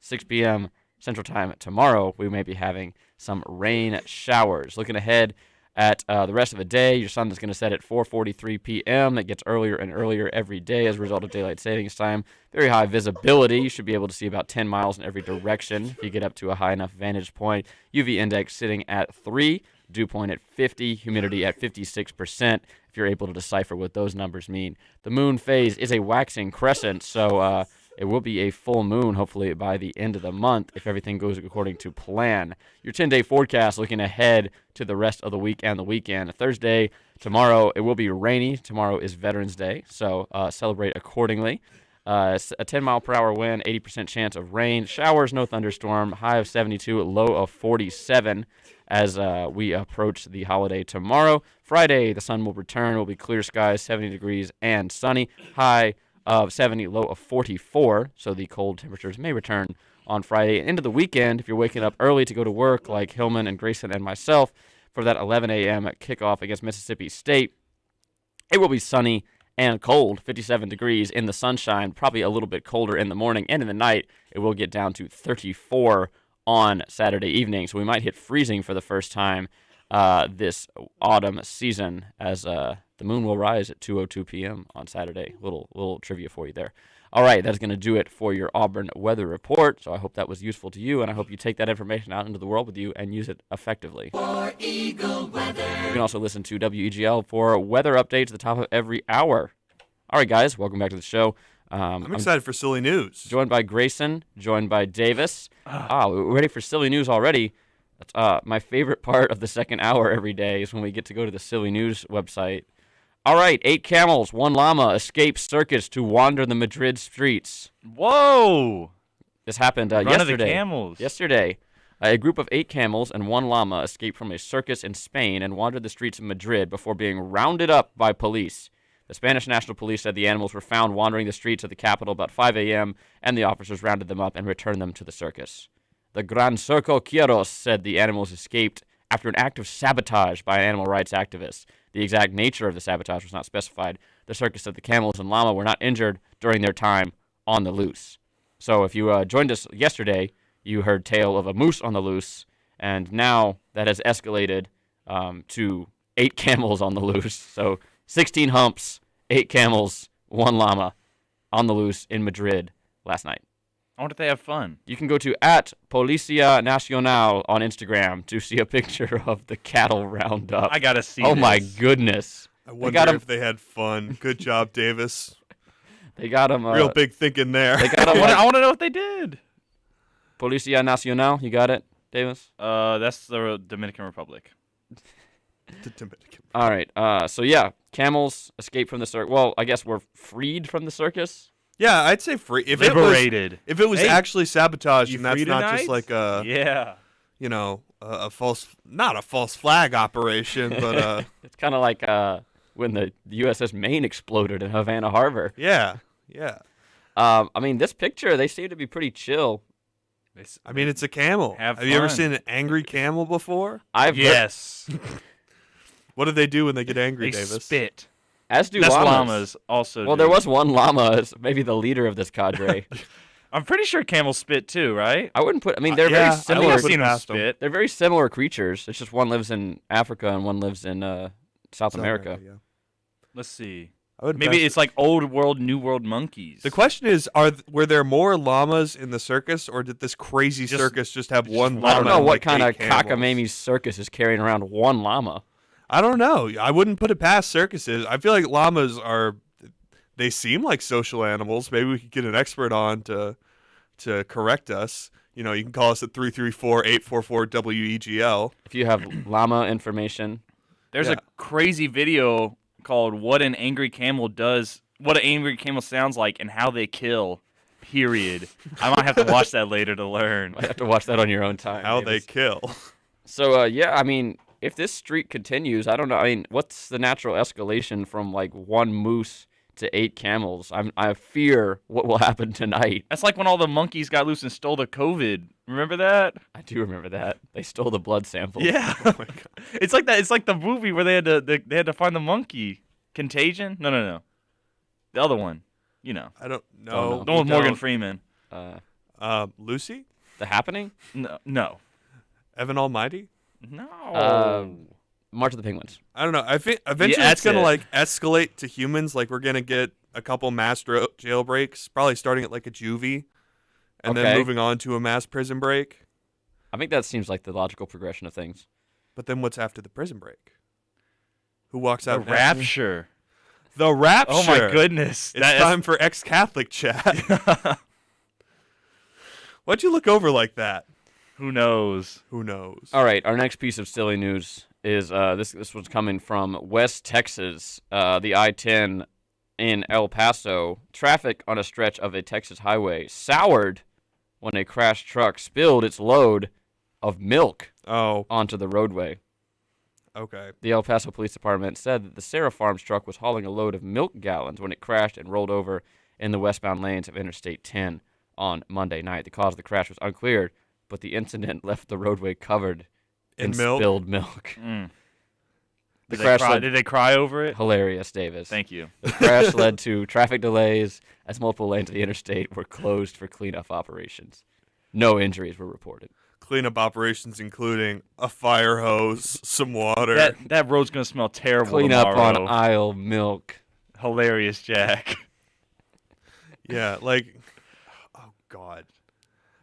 6 p.m. Central Time tomorrow, we may be having some rain showers. Looking ahead at the rest of the day, your sun is going to set at 4:43 p.m. It gets earlier and earlier every day as a result of daylight savings time. Very high visibility. You should be able to see about 10 miles in every direction if you get up to a high enough vantage point. UV index sitting at 3, dew point at 50, humidity at 56%, if you're able to decipher what those numbers mean. The moon phase is a waxing crescent, so it will be a full moon, hopefully, by the end of the month if everything goes according to plan. Your 10-day forecast looking ahead to the rest of the week and the weekend. Thursday, tomorrow, it will be rainy. Tomorrow is Veterans Day, so celebrate accordingly. A 10-mile-per-hour wind, 80% chance of rain. Showers, no thunderstorm. High of 72, low of 47 as we approach the holiday tomorrow. Friday, the sun will return. It will be clear skies, 70 degrees and sunny. High of 70, low of 44, so the cold temperatures may return on Friday. Into the weekend, if you're waking up early to go to work like Hillman and Grayson and myself for that 11 a.m. kickoff against Mississippi State, it will be sunny and cold, 57 degrees in the sunshine, probably a little bit colder in the morning, and in the night it will get down to 34 on Saturday evening. So we might hit freezing for the first time this autumn season as the moon will rise at 2:02 p.m. on Saturday. Little trivia for you there. All right, that's going to do it for your Auburn weather report. So I hope that was useful to you, and I hope you take that information out into the world with you and use it effectively. For Eagle Weather. You can also listen to WEGL for weather updates at the top of every hour. All right, guys, welcome back to the show. I'm excited for silly news. Joined by Grayson, joined by Davis. We're ready for silly news already. My favorite part of the second hour every day is when we get to go to the silly news website. All right, 8 camels, 1 llama escaped circus to wander the Madrid streets. Whoa! This happened Run yesterday. of the camels. Yesterday, a group of 8 camels and 1 llama escaped from a circus in Spain and wandered the streets of Madrid before being rounded up by police. The Spanish National Police said the animals were found wandering the streets of the capital about 5 a.m., and the officers rounded them up and returned them to the circus. The Gran Circo Quiros said the animals escaped after an act of sabotage by an animal rights activist. The exact nature of the sabotage was not specified. The circus said the camels and llama were not injured during their time on the loose. So if you joined us yesterday, you heard tale of a moose on the loose, and now that has escalated to 8 camels on the loose. So 16 humps, 8 camels, 1 llama on the loose in Madrid last night. I wonder if they have fun. You can go to @Policia Nacional on Instagram to see a picture of the cattle roundup. I gotta see Oh this. my goodness. I wonder if they had fun. Good job, Davis. They got them. Real big thinking there. They got 'em, I want to know what they did. Policia Nacional, you got it, Davis? That's the Dominican Republic. The Dominican. All right. So yeah, camels escaped from the circus. Well, I guess we're freed from the circus. Yeah, I'd say free. If Liberated. If it was Hey, actually sabotage, you and that's free not tonight? just like a a false, not a false flag operation, but It's kind of like when the USS Maine exploded in Havana Harbor. yeah. I mean, this picture, they seem to be pretty chill. I mean, it's a camel. Have you ever fun. seen an angry camel before? Yes. What do they do when they get angry, They Davis? spit. As do That's llamas. llamas also. Well, do. there was one llama, as maybe the leader of this cadre. I'm pretty sure camels spit too, right? I wouldn't put. I mean, they're yeah, very I similar. I've would've seen them passed 'em. spit. They're very similar creatures. It's just one lives in Africa and one lives in South America. yeah. Let's see. I would Maybe pass it's like old world, new world monkeys. The question is, were there more llamas in the circus, or did this crazy circus just have one llama? I don't know and, what like, kind of 8 camels? cockamamie circus is carrying around one llama. I don't know. I wouldn't put it past circuses. I feel like llamas they seem like social animals. Maybe we could get an expert on to correct us. You know, you can call us at 334-844-WEGL. If you have llama information, There's a crazy video called "What an Angry Camel Does," what an angry camel sounds like, and how they kill. Period. I might have to watch that later to learn. I have to watch that on your own time. How they Davis. kill. So yeah, I mean, if this streak continues, I don't know. I mean, what's the natural escalation from like 1 moose to 8 camels? I fear what will happen tonight. That's like when all the monkeys got loose and stole the COVID. Remember that? I do remember that. They stole the blood samples. Yeah. It's like that. It's like the movie where they had to find the monkey. Contagion? No. The other one. You know. I don't Oh, know. no. The one with Morgan Freeman. Lucy? The Happening? No. Evan Almighty? No. March of the Penguins. I don't know. I think eventually it's going to like escalate to humans. Like we're going to get a couple mass jailbreaks, probably starting at like a juvie and then moving on to a mass prison break. I think that seems like the logical progression of things. But then what's after the prison break? Who walks out? The Rapture. The Rapture. Oh my goodness. It's time for ex-Catholic chat. Why'd you look over like that? Who knows? Who knows? All right, our next piece of silly news is this was coming from West Texas, the I-10 in El Paso. Traffic on a stretch of a Texas highway soured when a crashed truck spilled its load of milk onto the roadway. Okay. The El Paso Police Department said that the Sarah Farms truck was hauling a load of milk gallons when it crashed and rolled over in the westbound lanes of Interstate 10. on Monday night. The cause of the crash was unclear, but the incident left the roadway covered in milk? spilled milk. The Did crash they cry? led- Did they cry over it? Hilarious, Davis. Thank you. The crash led to traffic delays as multiple lanes of the interstate were closed for cleanup operations. No injuries were reported. Cleanup operations including a fire hose, some water. That road's gonna smell terrible Clean up tomorrow. on aisle milk. Hilarious, Jack. Yeah, like, oh God,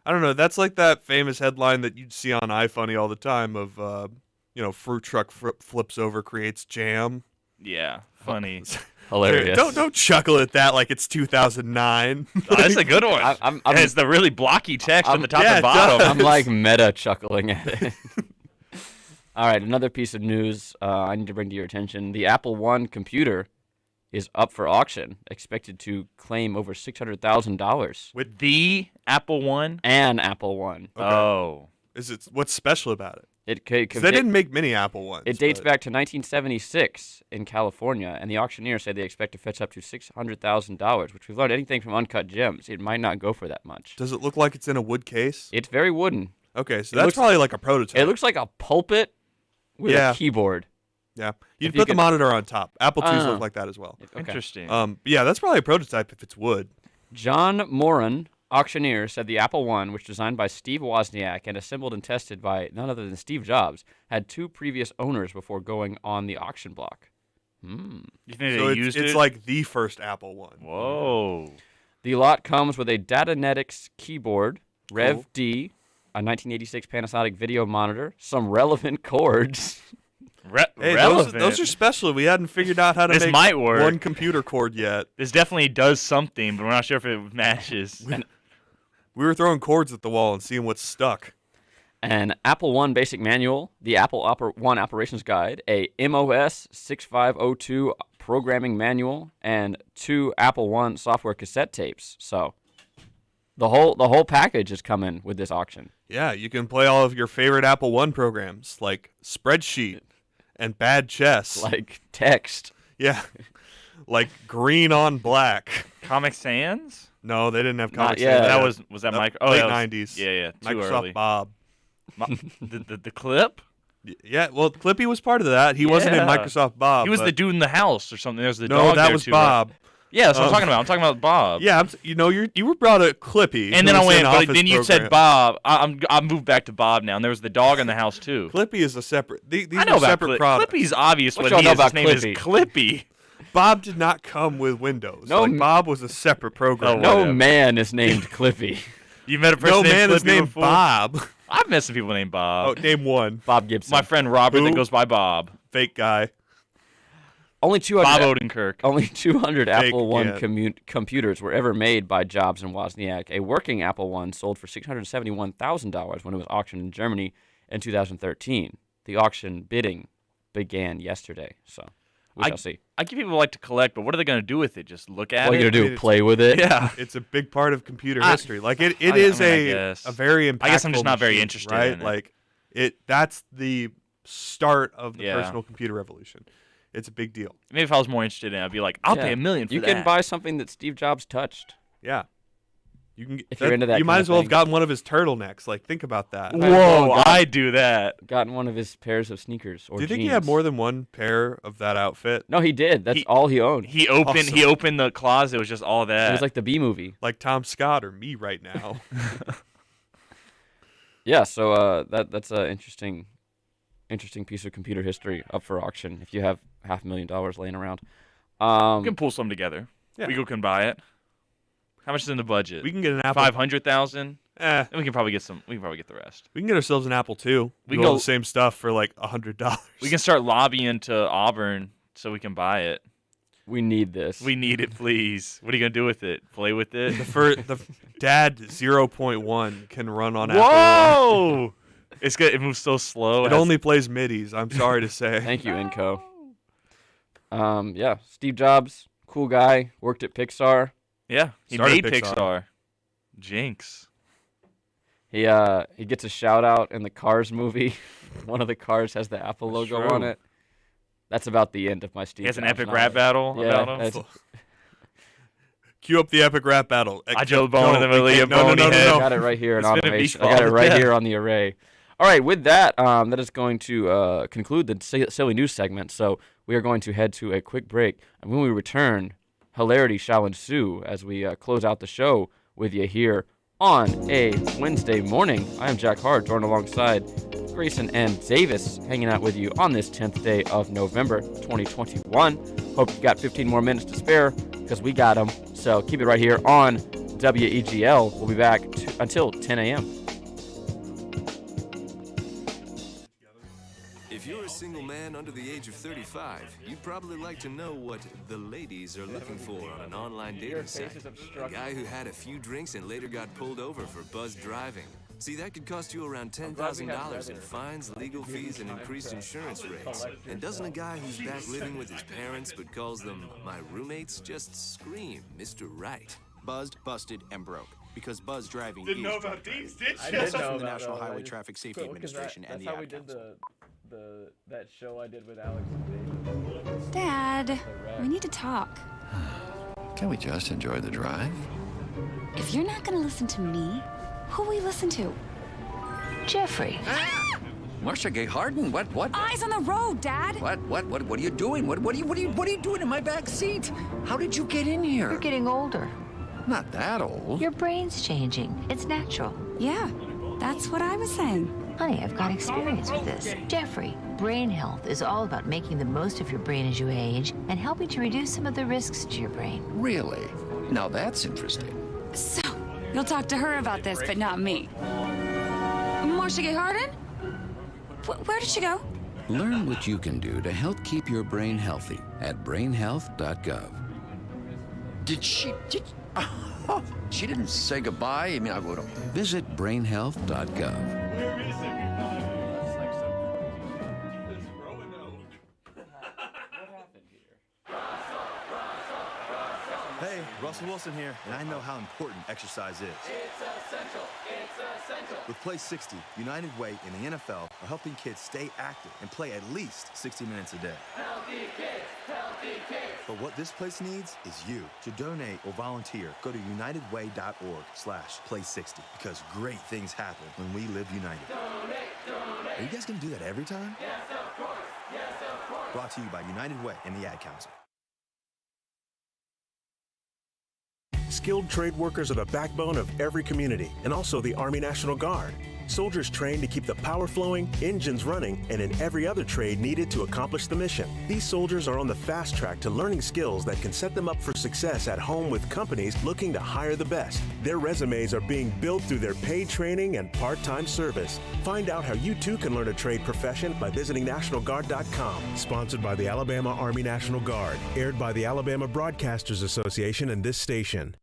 I don't know. That's like that famous headline that you'd see on iFunny all the time of, fruit truck flips over, creates jam. Yeah, funny. Hilarious. Don't chuckle at that like it's 2009. Oh, that's a good one. I'm it's the really blocky text on the top yeah, and bottom. I'm like meta chuckling at it. All right, another piece of news I need to bring to your attention. The Apple One computer is up for auction, expected to claim over $600,000. With the Apple One? An Apple One. Okay. Oh. What's special about it? Because they didn't make many Apple Ones. It dates back to 1976 in California, and the auctioneer said they expect to fetch up to $600,000, which we've learned anything from Uncut Gems. It might not go for that much. Does it look like it's in a wood case? It's very wooden. Okay, so It that's looks- probably like a prototype. It looks like a pulpit with a keyboard. Yeah, If you'd you put the could- monitor on top. Apple IIs Oh. look like that as well. Okay. Interesting. Yeah, that's probably a prototype if it's wood. John Moran, auctioneer, said the Apple One, which was designed by Steve Wozniak and assembled and tested by none other than Steve Jobs, had 2 previous owners before going on the auction block. You think So they it's, used it's it? like the first Apple One. Whoa. The lot comes with a Datanetics keyboard, Rev D, a 1986 Panasonic video monitor, some relevant cords. Hey, relevant. those are special. We hadn't figured out how to This make might work. one computer cord yet. This definitely does something, but we're not sure if it matches. We were throwing cords at the wall and seeing what stuck. An Apple One basic manual, the Apple One operations guide, a MOS 6502 programming manual, and 2 Apple One software cassette tapes. So the whole package is coming with this auction. Yeah, you can play all of your favorite Apple One programs like Spreadsheet and Bad Chess. Like text. Yeah. Like Green on Black. Comic Sans? No, they didn't have Not Comic yet. Sans. Was that Mike? Oh, late that was- 90s. Yeah, too Microsoft early. Bob. The clip? Yeah, well, Clippy was part of that. He wasn't in Yeah. Microsoft Bob. He was but- the dude in the house or something. There's the No, dog that there was too, right? Bob. Yeah, that's what I'm talking about. I'm talking about Bob. Yeah, you were brought up Clippy. And who then I was went, in but Office then you said program. Bob. I moved back to Bob now, and there was the dog in the house too. Clippy is a separate. These I know are about separate products. Clippy's obvious. What What y'all he know is. about His name is Clippy? Clippy. Bob did not come with Windows. No, like, Bob was a separate program. No whatever. man is named Clippy. You met a person No named man is Clippy named before? Bob. I've met some people named Bob. Oh, name one. Bob Gibson. My friend Robert Who? that goes by Bob. Fake guy. Only 200. Bob Odenkirk. Only 200 Fake, Apple One yeah. computers were ever made by Jobs and Wozniak. A working Apple One sold for $671,000 when it was auctioned in Germany in 2013. The auction bidding began yesterday, so we shall see. I get people like to collect, but what are they going to do with it? Just look at What are you it? gonna do? Play with it? Yeah. It's a big part of computer I- history. Like it I is mean, I a guess. very impactful. I guess I'm just not very machine, interested right? in it. Like that's the start of the Yeah. personal computer revolution. It's a big deal. Maybe if I was more interested in it, I'd be like, I'll Yeah. pay $1 million for You that. can buy something that Steve Jobs touched. Yeah. You can. If you're into that you might kind as of well thing. have gotten one of his turtlenecks. Like think about that. Whoa, I do that. Gotten one of his pairs of sneakers or Do you think jeans. he had more than one pair of that outfit? No, he did. That's all he owned. He opened Awesome. the closet. It was just all that. It was like the B movie. Like Tom Scott or me right now. Yeah, so that's an interesting piece of computer history up for auction. If you have $500,000 laying around, we can pull some together. Yeah. WEGL can buy it. How much is in the budget? We can get an Apple. 500,000. Eh. Then we can probably get some. We can probably get the rest. We can get ourselves an Apple too. We We can all go- the same stuff for like $100. We can start lobbying to Auburn so we can buy it. we need this. We need it, please. What are you gonna do with it? Play with it? The Dad 0.1 can run on Apple. Whoa! It's good. It moves so slow. It only plays midis. I'm sorry to say. Thank you, Inco. Yeah, Steve Jobs, cool guy, worked at Pixar. Yeah, he Started made Pixar. Pixar. Jinx. He gets a shout out in the Cars movie. One of the cars has the Apple That's logo true. on it. That's about the end of my Steve. He has an Jobs epic knowledge. rap battle Yeah, about him. that's- Cue up the epic rap battle. I Joe Bone and then Malia Boney head. I got it right here in It's been a automation. beef I got it all right day. here on the array. All right, with that, that is going to conclude the silly news segment. So we are going to head to a quick break, and when we return, hilarity shall ensue as we close out the show with you here on a Wednesday morning. I am Jack Hart, joined alongside Grayson and Davis, hanging out with you on this 10th day of November 2021. Hope you got 15 more minutes to spare, because we got them. So keep it right here on WEGL. We'll be back until 10 a.m. If you're a single man under the age of 35, you'd probably like to know what the ladies are looking for on an online dating site. A guy who had a few drinks and later got pulled over for buzzed driving. See, that could cost you around $10,000 in fines, legal fees, and increased insurance rates. And doesn't a guy who's back living with his parents but calls them my roommates just scream Mr. Right? Buzzed, busted, and broke. Because buzz driving Didn't is know drunk about these, driving. did you? This is I from did the know National about Highway that. Traffic Safety Look at Administration and the Ad Council. That show I did with Alex and David. Dad, we need to talk. Can we just enjoy the drive? If you're not gonna listen to me, who will we listen to? Jeffrey. Marcia Gay Harden, what? Eyes on the road, Dad. What are you doing? What are you doing in my back seat? How did you get in here? You're getting older. Not that old. Your brain's changing. It's natural. Yeah, that's what I was saying. Honey, I've got experience with this. Jeffrey, brain health is all about making the most of your brain as you age and helping to reduce some of the risks to your brain. Really? Now that's interesting. So, you'll talk to her about this, but not me. Marcia Gay Harden? Where did she go? Learn what you can do to help keep your brain healthy at brainhealth.gov. She didn't say goodbye. I mean, I would have. Visit brainhealth.gov. Hey, Russell Wilson here, and I know how important exercise is. It's essential. It's essential. With Play 60, United Way and the NFL are helping kids stay active and play at least 60 minutes a day. Healthy kids. Healthy kids. But what this place needs is you. To donate or volunteer, go to unitedway.org/play60 because great things happen when we live united. Donate. Are you guys gonna do that every time? Yes, of course. Yes, of course. Brought to you by United Way and the Ad Council. Skilled trade workers are the backbone of every community and also the Army National Guard. Soldiers trained to keep the power flowing, engines running, and in every other trade needed to accomplish the mission. These soldiers are on the fast track to learning skills that can set them up for success at home with companies looking to hire the best. Their resumes are being built through their paid training and part-time service. Find out how you too can learn a trade profession by visiting NationalGuard.com. Sponsored by the Alabama Army National Guard. Aired by the Alabama Broadcasters Association and this station.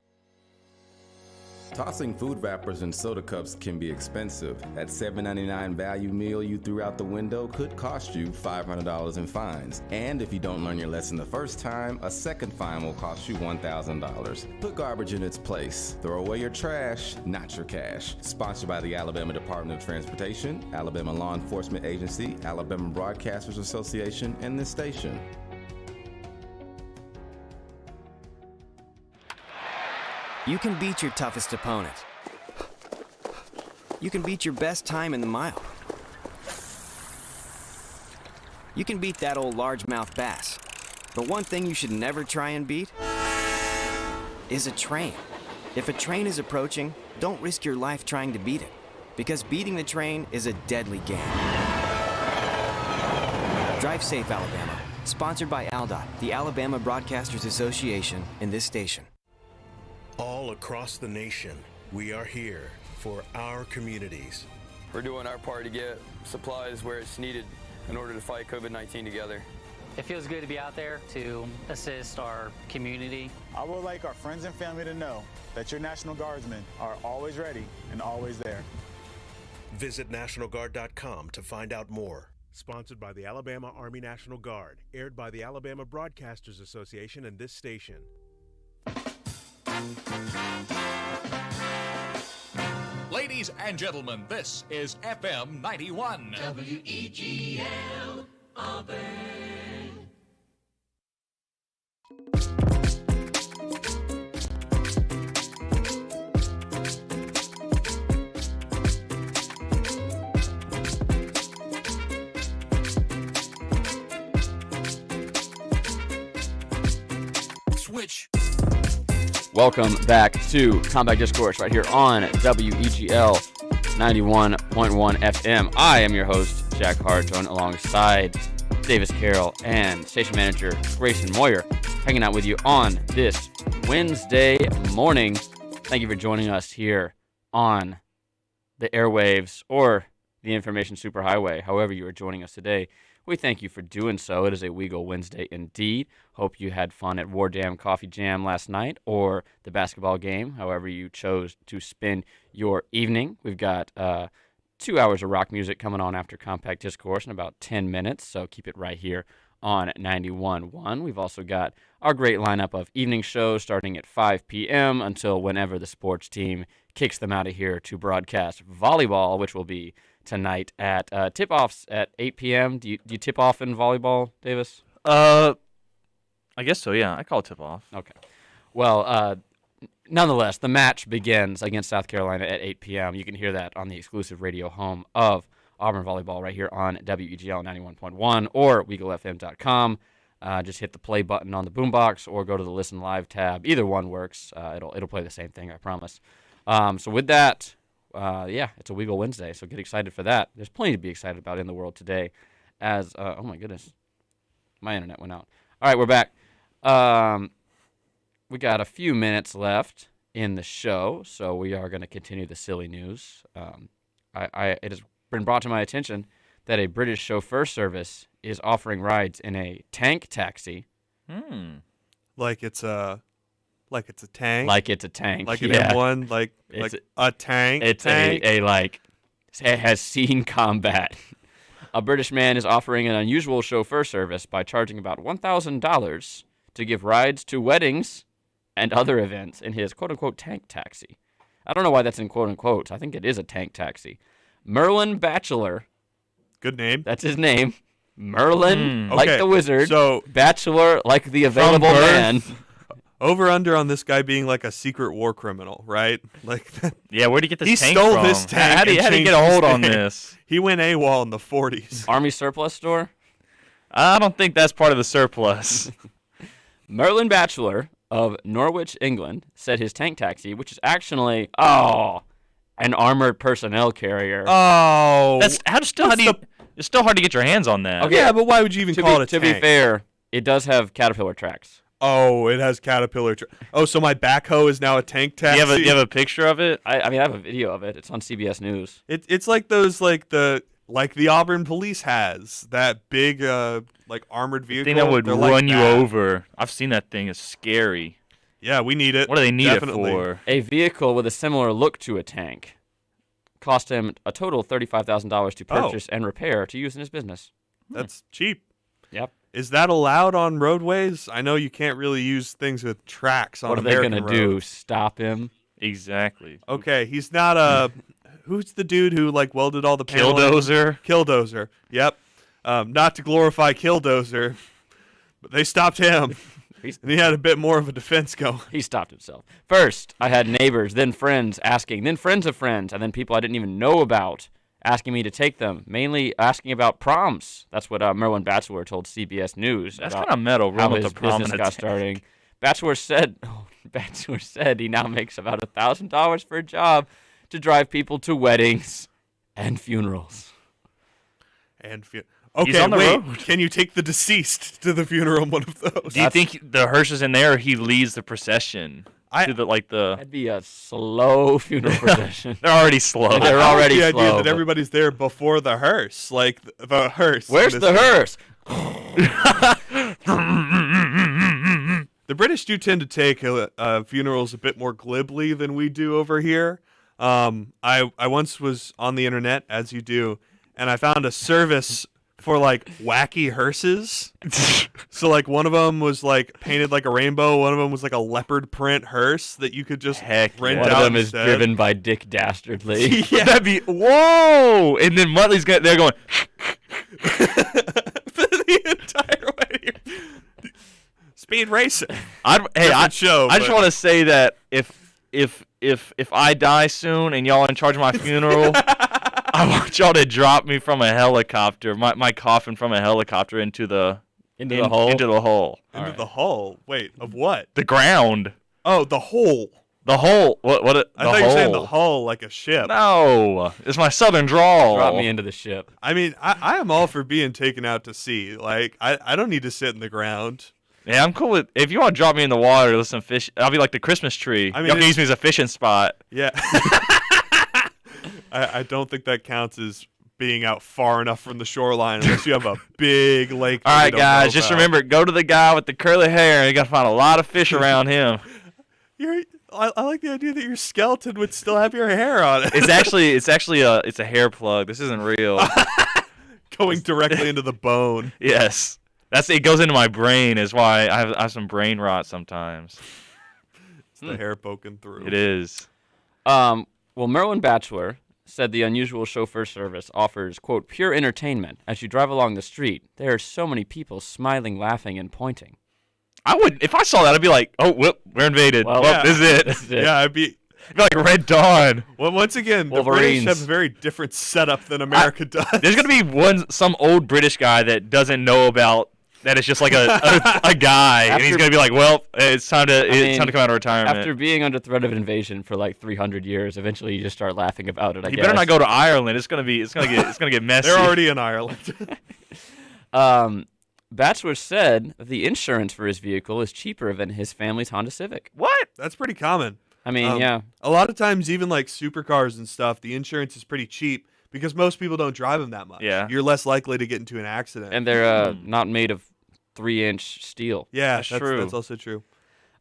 Tossing food wrappers and soda cups can be expensive. That $7.99 value meal you threw out the window could cost you $500 in fines. And if you don't learn your lesson the first time, a second fine will cost you $1,000. Put garbage in its place. Throw away your trash, not your cash. Sponsored by the Alabama Department of Transportation, Alabama Law Enforcement Agency, Alabama Broadcasters Association, and this station. You can beat your toughest opponent. You can beat your best time in the mile. You can beat that old largemouth bass. But one thing you should never try and beat is a train. If a train is approaching, don't risk your life trying to beat it, because beating the train is a deadly game. Drive safe, Alabama. Sponsored by ALDOT, the Alabama Broadcasters Association, and this station. All across the nation, we are here for our communities. We're doing our part to get supplies where it's needed in order to fight COVID-19 together. It feels good to be out there to assist our community. I would like our friends and family to know that your National Guardsmen are always ready and always there. Visit NationalGuard.com to find out more. Sponsored by the Alabama Army National Guard. Aired by the Alabama Broadcasters Association and this station. Ladies and gentlemen, this is FM 91. WEGL Auburn. switch. Welcome back to Compact Discourse right here on WEGL 91.1 FM. I am your host, Jack Hart, joined alongside Davis Carroll and station manager Grayson Moyer, hanging out with you on this Wednesday morning. Thank you for joining us here on the airwaves or the information superhighway, however you are joining us today. We thank you for doing so. It is a WEGL Wednesday indeed. Hope you had fun at War Dam Coffee Jam last night or the basketball game, however you chose to spend your evening. We've got 2 hours of rock music coming on after Compact Discourse in about 10 minutes, so keep it right here on 91.1. We've also got our great lineup of evening shows starting at 5 p.m. until whenever the sports team kicks them out of here to broadcast volleyball, which will be tonight at tip-offs at 8 p.m. Do you tip off in volleyball, Davis? I guess so, yeah. I call it tip-off. Okay. Well, nonetheless, the match begins against South Carolina at 8 p.m. You can hear that on the exclusive radio home of Auburn Volleyball right here on WEGL 91.1 or WeagleFM.com. Just hit the play button on the boombox or go to the Listen Live tab. Either one works. It'll play the same thing, I promise. So with that, it's a WEGL Wednesday, so get excited for that. There's plenty to be excited about in the world today as, oh my goodness, my internet went out. All right, we're back. We got a few minutes left in the show, so we are going to continue the silly news. It has been brought to my attention that a British chauffeur service is offering rides in a tank taxi. Like it's a tank. Like it's a tank. Like an yeah. M1. Like a tank. It's tank. It has seen combat. A British man is offering an unusual chauffeur service by charging about $1,000 to give rides to weddings and other events in his quote-unquote tank taxi. I don't know why that's in quote-unquote. I think it is a tank taxi. Merlin Bachelor. Good name. That's his name. Merlin, like Okay, the wizard. so- Bachelor, like the available man. Over under on this guy being like a secret war criminal, right? Like, Yeah, where'd he get this he tank stole from? this tank. How do you and get a changed hold his on name. this? He went AWOL in the 40s. Army surplus store. I don't think that's part of the surplus. Merlin Bachelor of Norwich, England, said his tank taxi, which is actually, an armored personnel carrier. Oh. It's still hard to get your hands on that. Okay, Yeah, but why would you even call it a To tank? be fair, it does have Caterpillar tracks. Oh, it has Caterpillar. So my backhoe is now a tank taxi? Do you have a picture of it? I mean, I have a video of it. It's on CBS News. It's like those, like the Auburn police has, that big, armored vehicle. Thing that would They're run like you that. over. I've seen that thing. It's scary. Yeah, we need it. What do they need Definitely. it for? A vehicle with a similar look to a tank cost him a total of $35,000 to purchase and repair to use in his business. That's cheap. Yep. Is that allowed on roadways? I know you can't really use things with tracks on What are they American going to do? roads. Stop him? Exactly. Okay, he's not a... Who's the dude who, welded all the paneling? Killdozer. Yep. Not to glorify Killdozer, but they stopped him. And he had a bit more of a defense going. He stopped himself. First, I had neighbors, then friends asking, then friends of friends, and then people I didn't even know about asking me to take them, mainly asking about proms. That's what Merlin Bachelor told CBS News. That's about kind of metal. how Run with his the prom business in a got tank. starting. Bachelor said he now makes about $1,000 for a job to drive people to weddings and funerals. Okay, on the wait. road. Can you take the deceased to the funeral in one of those? Do you think the hearse is in there, or he leads the procession to the That'd be a slow funeral procession. They're already slow. They're I like already the slow. idea that but- everybody's there before the hearse, like the hearse. Where's in the this- hearse? The British do tend to take funerals a bit more glibly than we do over here. I once was on the internet, as you do, and I found a service for wacky hearses. So one of them was painted like a rainbow. One of them was like a leopard print hearse that you could just rent One out of them is instead. driven by Dick Dastardly. Yeah. That'd be whoa! And then Muttley's there going. The entire way. Speed racing. I Different show, just but- want to say that if I die soon and y'all in charge of my funeral, I want y'all to drop me from a helicopter, my coffin from a helicopter into the Into the hole? Into the hole. Into the hull. Wait, of what? The ground. Oh, the hole. The hole. What? I thought you were saying the hull like a ship. No, it's my southern drawl. Drop me into the ship. I mean, I am all for being taken out to sea. Like, I don't need to sit in the ground. Yeah, I'm cool with. If you want to drop me in the water with some fish, I'll be like the Christmas tree. I mean, Y'all can use me as a fishing spot. Yeah. I don't think that counts as being out far enough from the shoreline unless you have a big lake. All right, guys, just remember, go to the guy with the curly hair, and you got to find a lot of fish around him. I like the idea that your skeleton would still have your hair on it. It's actually a hair plug. This isn't real. Going directly into the bone. Yes, it goes into my brain. Is why I have some brain rot sometimes. It's the hair poking through. It is. Well, Merlin Batchelor said the unusual chauffeur service offers, quote, pure entertainment. As you drive along the street, there are so many people smiling, laughing, and pointing. I would, if I saw that, I'd be like, oh, whoop, we're invaded. Well, This is it. This is it. Yeah, I'd be like Red Dawn. Well, once again, the British have a very different setup than America does. There's gonna be some old British guy that doesn't know about that. It's just like a guy, and he's gonna be like, well, it's time to come out of retirement. After being under threat of invasion for like 300 years, eventually you just start laughing about it. I guess. You better not go to Ireland. It's gonna get messy. They're already in Ireland. Batchelor said the insurance for his vehicle is cheaper than his family's Honda Civic. What? That's pretty common. I mean, yeah. A lot of times, even like supercars and stuff, the insurance is pretty cheap because most people don't drive them that much. Yeah. You're less likely to get into an accident. And they're not made of 3-inch steel. Yeah, that's true. That's also true.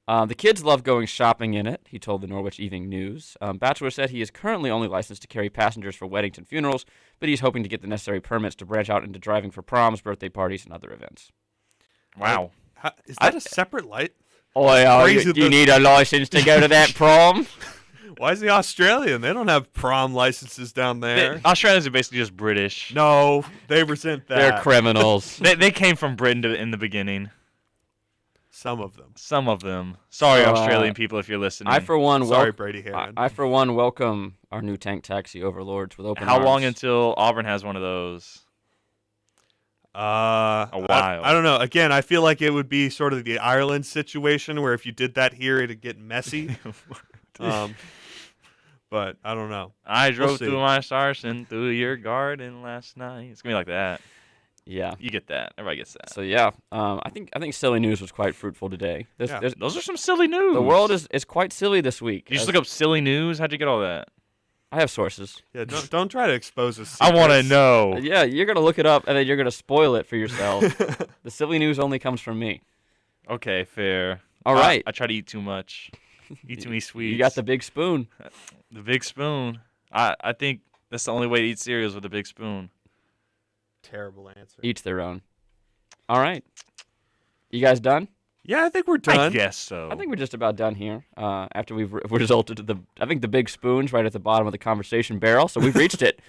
The kids love going shopping in it, he told the Norwich Evening News. Batchelor said he is currently only licensed to carry passengers for weddings and funerals, but he's hoping to get the necessary permits to branch out into driving for proms, birthday parties, and other events. Wow. Is that a separate light? Oh, yeah, you need a license to go to that prom? Why is he Australian? They don't have prom licenses down there. Australians are basically just British. No, they resent that. They're criminals. They came from Britain in the beginning. Some of them. Some of them. Sorry, Australian people, if you're listening. I, for one, Sorry, Brady Heron. I, for one, welcome our new tank taxi overlords with open How arms. long until Auburn has one of those? A while. I don't know. Again, I feel like it would be sort of the Ireland situation where if you did that here, it'd get messy. But I don't know. I drove through my sarsen through your garden last night. It's gonna be like that. Yeah, you get that. Everybody gets that. So yeah, I think silly news was quite fruitful today. Those are some silly news. The world is quite silly this week. You just look up silly news. How'd you get all that? I have sources. Yeah, don't try to expose us. I want to know. Yeah, you're gonna look it up and then you're gonna spoil it for yourself. The silly news only comes from me. Okay, fair. All right. I try to eat too much. Eat too many sweets. You got the big spoon. The big spoon. I think that's the only way to eat cereals with a big spoon. Terrible answer. Each their own. All right. You guys done? Yeah, I think we're done. I guess so. I think we're just about done here. After we've resulted to the big spoon's right at the bottom of the conversation barrel, so we've reached it.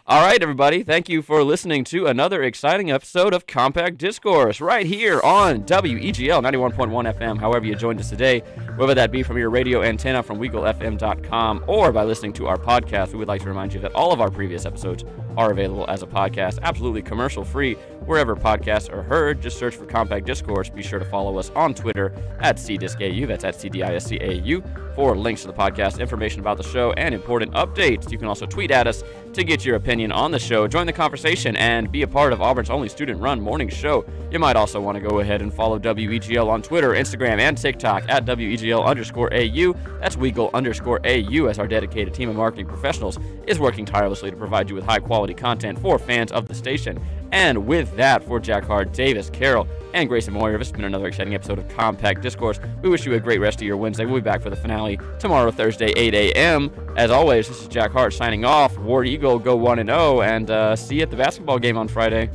All right, everybody. Thank you for listening to another exciting episode of Compact Discourse right here on WEGL 91.1 FM, however you joined us today, whether that be from your radio antenna from WeGLFM.com or by listening to our podcast. We would like to remind you that all of our previous episodes are available as a podcast, absolutely commercial-free, wherever podcasts are heard. Just search for Compact Discourse. Be sure to follow us on Twitter at CDiscAU, that's at CDISCAU, for links to the podcast, information about the show, and important updates. You can also tweet at us to get your opinion on the show, join the conversation, and be a part of Auburn's only student-run morning show. You might also want to go ahead and follow WEGL on Twitter, Instagram, and TikTok at WEGL_AU. That's WEGL_AU, as our dedicated team of marketing professionals is working tirelessly to provide you with high-quality content for fans of the station. And with that, for Jack Hart, Davis, Carroll, and Grayson Moyer, this has been another exciting episode of Compact Discourse. We wish you a great rest of your Wednesday. We'll be back for the finale tomorrow, Thursday, 8 a.m. As always, this is Jack Hart signing off. War Eagle, go 1-0, and see you at the basketball game on Friday.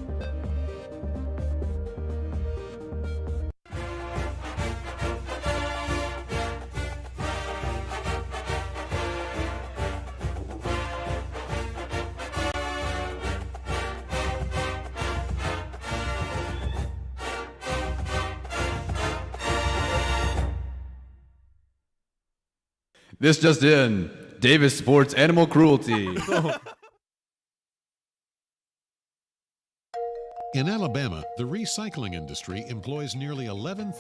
This just in. Davis supports animal cruelty. In Alabama, the recycling industry employs nearly 11,000